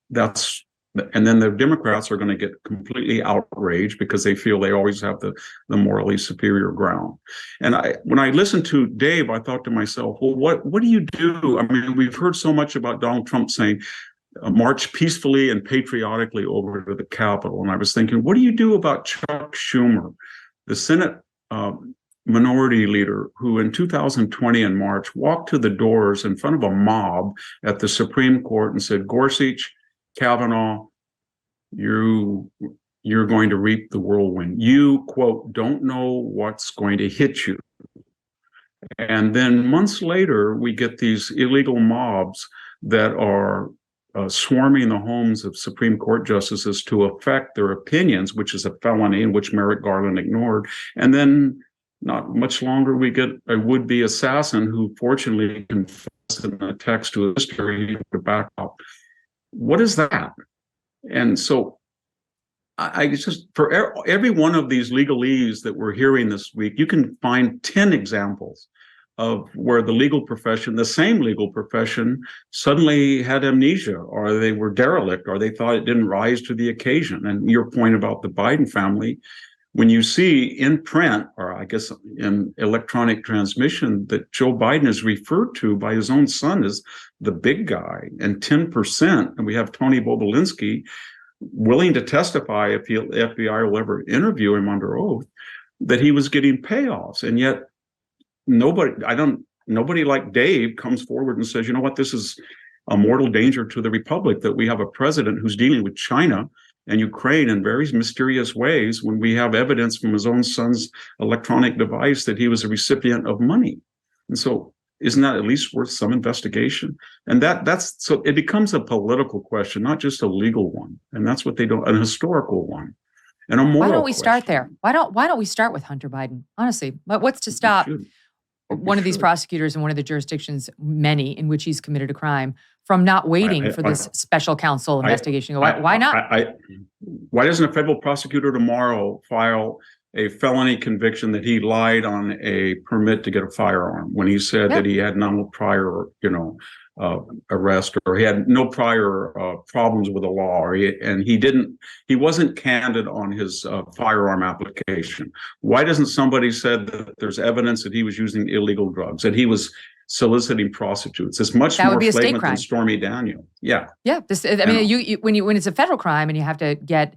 then the Democrats are going to get completely outraged because they feel they always have the morally superior ground. And when I listened to Dave, I thought to myself, well, what do you do? I mean, we've heard so much about Donald Trump saying, march peacefully and patriotically over to the Capitol. And I was thinking, what do you do about Chuck Schumer, the Senate minority leader, who in 2020 in March walked to the doors in front of a mob at the Supreme Court and said, Gorsuch, Kavanaugh, you're going to reap the whirlwind. You, quote, don't know what's going to hit you. And then months later, we get these illegal mobs that are swarming the homes of Supreme Court justices to affect their opinions, which is a felony, in which Merrick Garland ignored. And then not much longer, we get a would-be assassin who fortunately confessed in a text to a sister to back up. What is that? And so I just, for every one of these legalese that we're hearing this week, you can find 10 examples of where the legal profession, the same legal profession, suddenly had amnesia, or they were derelict, or they thought it didn't rise to the occasion. And your point about the Biden family, when you see in print, or I guess in electronic transmission, that Joe Biden is referred to by his own son as the big guy, and 10%, and we have Tony Bobulinski willing to testify if the FBI will ever interview him under oath, that he was getting payoffs. And yet nobody like Dave comes forward and says, you know what, this is a mortal danger to the republic, that we have a president who's dealing with China and Ukraine in very mysterious ways, when we have evidence from his own son's electronic device that he was a recipient of money. And so isn't that at least worth some investigation? And that's so it becomes a political question, not just a legal one. And that's what they don't, an historical one. And a moral Why don't we start question. there? Why don't we start with Hunter Biden? Honestly, what's to stop one of these prosecutors in one of the jurisdictions, many in which he's committed a crime, from not waiting for this special counsel investigation? Why not? Why doesn't a federal prosecutor tomorrow file a felony conviction that he lied on a permit to get a firearm, when he said that he had no prior, arrest, or he had no prior problems with the law, or he wasn't candid on his firearm application? Why doesn't somebody said that there's evidence that he was using illegal drugs, that he was soliciting prostitutes? It's much more flagrant than Stormy Daniels. Yeah. Yeah. When it's a federal crime and you have to get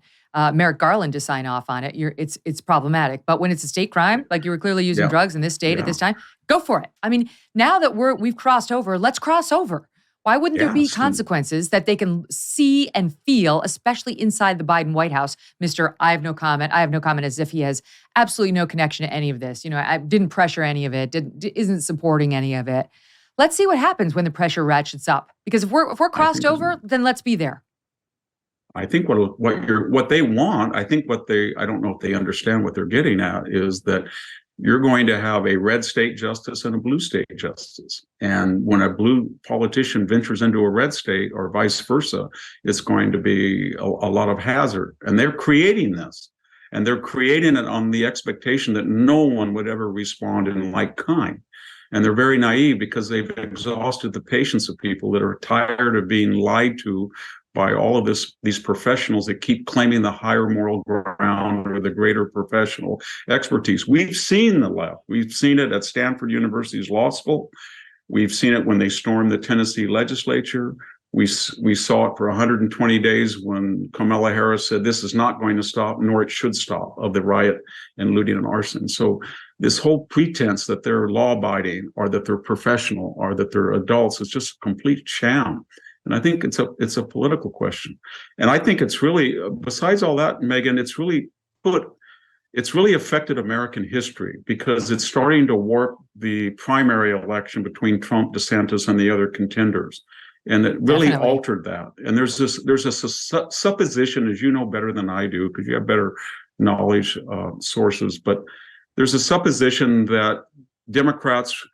Merrick Garland to sign off on it, it's problematic. But when it's a state crime, like you were clearly using drugs in this state at this time, go for it. I mean, now that we've crossed over, let's cross over. Why wouldn't there be consequences that they can see and feel, especially inside the Biden White House? Mr. I have no comment, as if he has absolutely no connection to any of this. I didn't pressure any of it, isn't supporting any of it. Let's see what happens when the pressure ratchets up. Because if we're crossed over, then let's be there. I think what they want, I don't know if they understand what they're getting at, is that you're going to have a red state justice and a blue state justice. And when a blue politician ventures into a red state or vice versa, it's going to be a lot of hazard. And they're creating this. And they're creating it on the expectation that no one would ever respond in like kind. And they're very naive because they've exhausted the patience of people that are tired of being lied to by all of these professionals that keep claiming the higher moral ground or the greater professional expertise. We've seen the left. We've seen it at Stanford University's law school. We've seen it when they stormed the Tennessee legislature. We saw it for 120 days when Kamala Harris said this is not going to stop, nor it should stop, of the riot and looting and arson. So this whole pretense that they're law-abiding or that they're professional or that they're adults is just a complete sham. And I think it's a political question. And I think it's really, besides all that, Megyn, it's really affected American history because it's starting to warp the primary election between Trump, DeSantis, and the other contenders. And it really altered that. And there's a supposition, as you know better than I do, because you have better knowledge sources, but there's a supposition that Democrats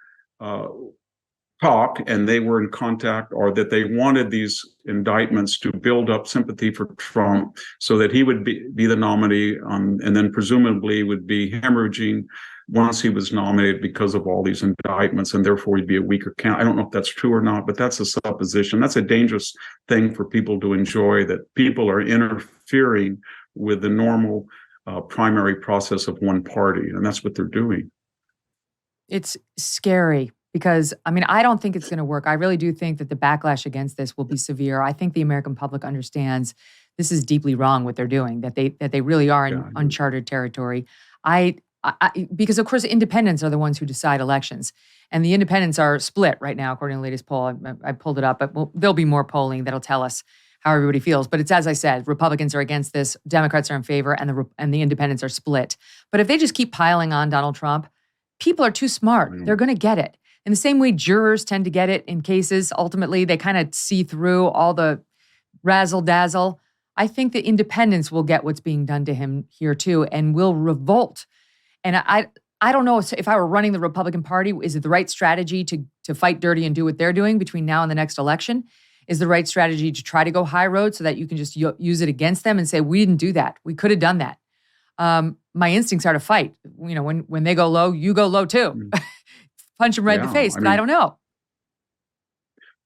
talk and they were in contact, or that they wanted these indictments to build up sympathy for Trump so that he would be the nominee, and then presumably would be hemorrhaging once he was nominated because of all these indictments, and therefore he'd be a weaker candidate. I don't know if that's true or not, but that's a supposition. That's a dangerous thing for people to enjoy, that people are interfering with the normal primary process of one party, and that's what they're doing. It's scary. Because, I don't think it's going to work. I really do think that the backlash against this will be severe. I think the American public understands this is deeply wrong what they're doing, that they really are in uncharted territory. Because, of course, independents are the ones who decide elections. And the independents are split right now, according to the latest poll. I pulled it up, but there'll be more polling that'll tell us how everybody feels. But it's, as I said, Republicans are against this, Democrats are in favor, and the independents are split. But if they just keep piling on Donald Trump, people are too smart. They're going to get it. In the same way jurors tend to get it in cases, ultimately, they kind of see through all the razzle-dazzle. I think the independents will get what's being done to him here too and will revolt. And I don't know if I were running the Republican Party, is it the right strategy to fight dirty and do what they're doing between now and the next election? Is the right strategy to try to go high road so that you can just use it against them and say, we didn't do that. We could have done that. My instincts are to fight. When they go low, you go low too. Punch him right in the face, but I don't know.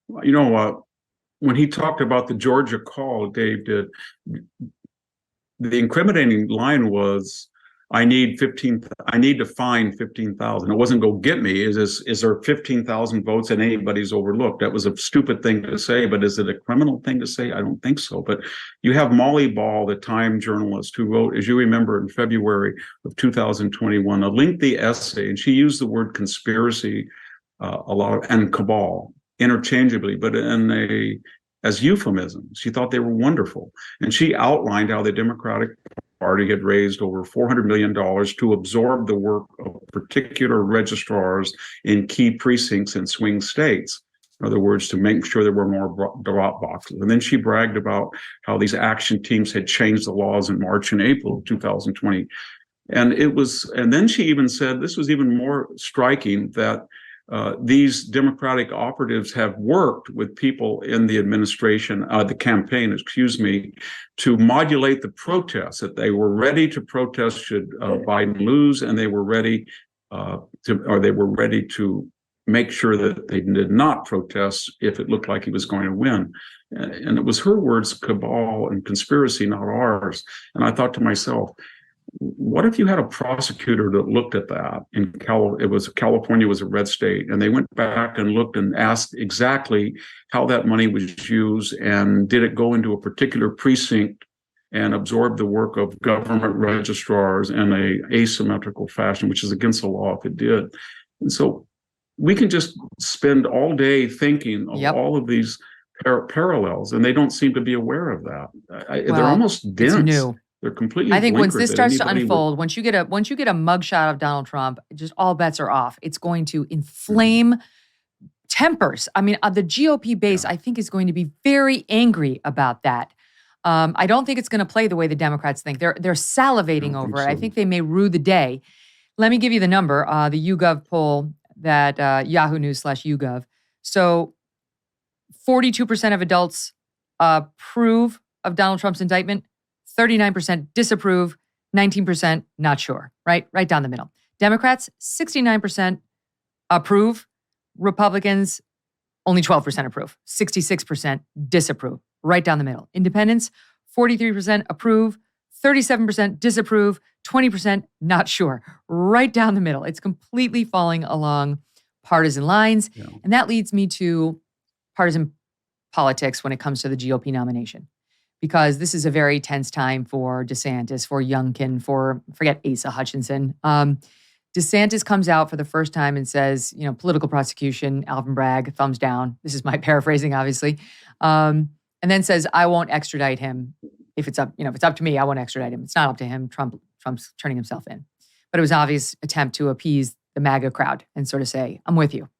When he talked about the Georgia call, Dave did, the incriminating line was, I need to find 15,000. It wasn't go get me. Is there 15,000 votes and anybody's overlooked? That was a stupid thing to say, but is it a criminal thing to say? I don't think so. But you have Molly Ball, the Time journalist, who wrote, as you remember, in February of 2021, a lengthy essay, and she used the word conspiracy a lot, and cabal interchangeably, but as euphemisms. She thought they were wonderful. And she outlined how the Democratic Party had raised over $400 million to absorb the work of particular registrars in key precincts in swing states. In other words, to make sure there were more drop boxes. And then she bragged about how these action teams had changed the laws in March and April of 2020. And then she even said, this was even more striking, that these Democratic operatives have worked with people in the administration, the campaign, to modulate the protests, that they were ready to protest should Biden lose, and they were ready to make sure that they did not protest if it looked like he was going to win. And it was her words, cabal and conspiracy, not ours. And I thought to myself, what if you had a prosecutor that looked at that in California was a red state, and they went back and looked and asked exactly how that money was used, and did it go into a particular precinct and absorb the work of government registrars in a asymmetrical fashion, which is against the law if it did. And so we can just spend all day thinking of all of these parallels, and they don't seem to be aware of that. They're almost dense. It's new. They're completely. I think once this starts to anybody unfold, once you get a mugshot of Donald Trump, just all bets are off. It's going to inflame tempers. I mean, the GOP base, I think, is going to be very angry about that. I don't think it's going to play the way the Democrats think. They're salivating over it. I think they may rue the day. Let me give you the number, the YouGov poll that Yahoo News /YouGov. So 42% of adults approve of Donald Trump's indictment, 39% disapprove, 19% not sure, right? Right down the middle. Democrats, 69% approve. Republicans, only 12% approve, 66% disapprove, right down the middle. Independents, 43% approve, 37% disapprove, 20% not sure, right down the middle. It's completely falling along partisan lines. Yeah. And that leads me to partisan politics when it comes to the GOP nomination, because this is a very tense time for DeSantis, for Youngkin, forget Asa Hutchinson. DeSantis comes out for the first time and says, political prosecution, Alvin Bragg, thumbs down. This is my paraphrasing, obviously. And then says, I won't extradite him. If it's up to me, I won't extradite him. It's not up to him. Trump's turning himself in. But it was an obvious attempt to appease the MAGA crowd and sort of say, I'm with you.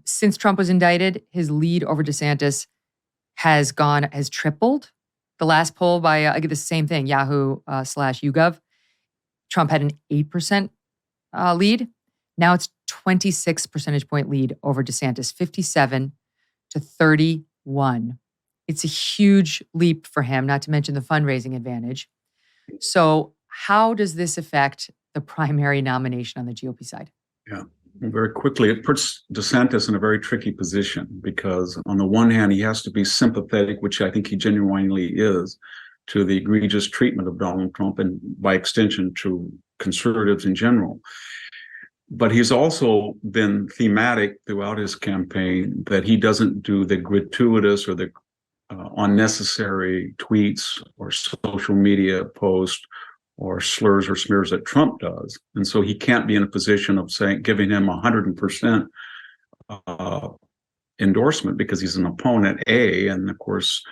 Since Trump was indicted, his lead over DeSantis has tripled. The last poll by, I get the same thing, Yahoo /YouGov. Trump had an 8% lead. Now it's 26 percentage point lead over DeSantis, 57 to 31. It's a huge leap for him, not to mention the fundraising advantage. So how does this affect the primary nomination on the GOP side? Yeah, very quickly, it puts DeSantis in a very tricky position because on the one hand, he has to be sympathetic, which I think he genuinely is, to the egregious treatment of Donald Trump and by extension to conservatives in general. But he's also been thematic throughout his campaign that he doesn't do the gratuitous or the unnecessary tweets or social media posts or slurs or smears that Trump does. And so he can't be in a position of giving him 100% endorsement because he's an opponent, A, and of course,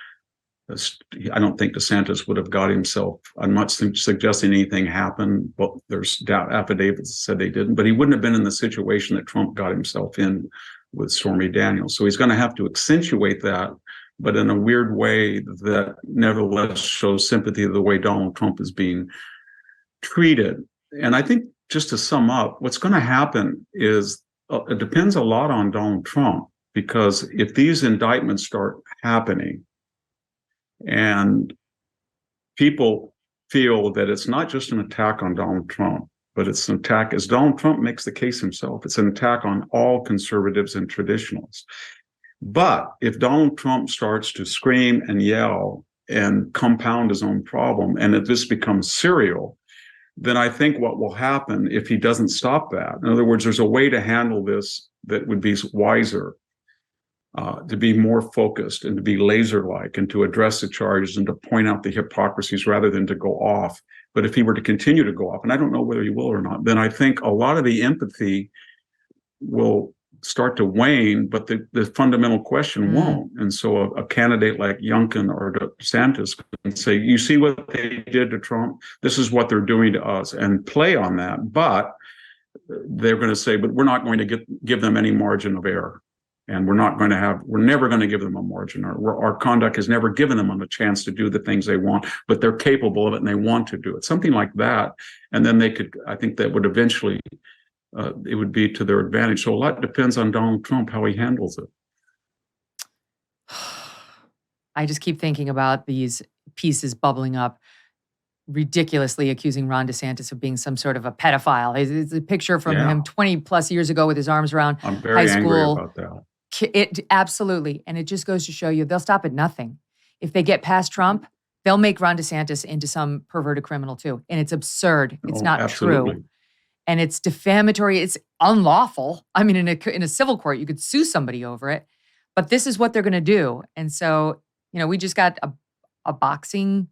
I don't think DeSantis would have got himself, I'm not suggesting anything happened, but there's affidavits that said they didn't, but he wouldn't have been in the situation that Trump got himself in with Stormy Daniels. So he's going to have to accentuate that, but in a weird way that nevertheless shows sympathy to the way Donald Trump is being treated. And I think just to sum up, what's going to happen is it depends a lot on Donald Trump, because if these indictments start happening, and people feel that it's not just an attack on Donald Trump, but it's an attack, as Donald Trump makes the case himself, it's an attack on all conservatives and traditionalists. But if Donald Trump starts to scream and yell and compound his own problem, and if this becomes serial, then I think what will happen if he doesn't stop that, in other words, there's a way to handle this that would be wiser. To be more focused and to be laser-like and to address the charges and to point out the hypocrisies rather than to go off. But if he were to continue to go off, and I don't know whether he will or not, then I think a lot of the empathy will start to wane, but the fundamental question won't. And so a candidate like Youngkin or DeSantis can say, you see what they did to Trump? This is what they're doing to us, and play on that. But they're going to say, but we're not going to give them any margin of error. And we're never going to give them a margin. Our conduct has never given them a chance to do the things they want, but they're capable of it and they want to do it. Something like that. And then I think that would eventually, it would be to their advantage. So a lot depends on Donald Trump, how he handles it. I just keep thinking about these pieces bubbling up, ridiculously accusing Ron DeSantis of being some sort of a pedophile. It's a picture from him 20 plus years ago with his arms around I'm very high angry school. about that. It absolutely. And it just goes to show you they'll stop at nothing. If they get past Trump, they'll make Ron DeSantis into some perverted criminal too. And it's absurd. It's not absolutely true. And it's defamatory. It's unlawful. I mean, in a civil court, you could sue somebody over it. But this is what they're going to do. And so, we just got a boxing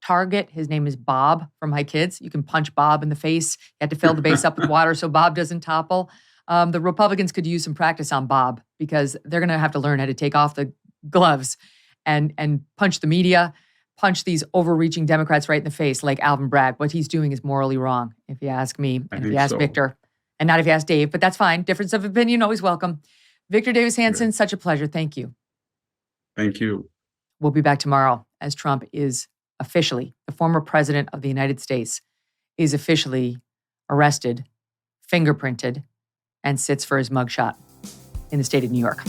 target. His name is Bob from My Kids. You can punch Bob in the face. You have to fill the base up with water so Bob doesn't topple. The Republicans could use some practice on Bob because they're going to have to learn how to take off the gloves and punch the media, punch these overreaching Democrats right in the face, like Alvin Bragg. What he's doing is morally wrong, if you ask me, and if you ask Victor, and not if you ask Dave, but that's fine. Difference of opinion, always welcome. Victor Davis Hanson, such a pleasure. Thank you. Thank you. We'll be back tomorrow as Trump is officially, the former president of the United States, is officially arrested, fingerprinted, and sits for his mugshot in the state of New York.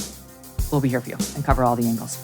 We'll be here for you and cover all the angles.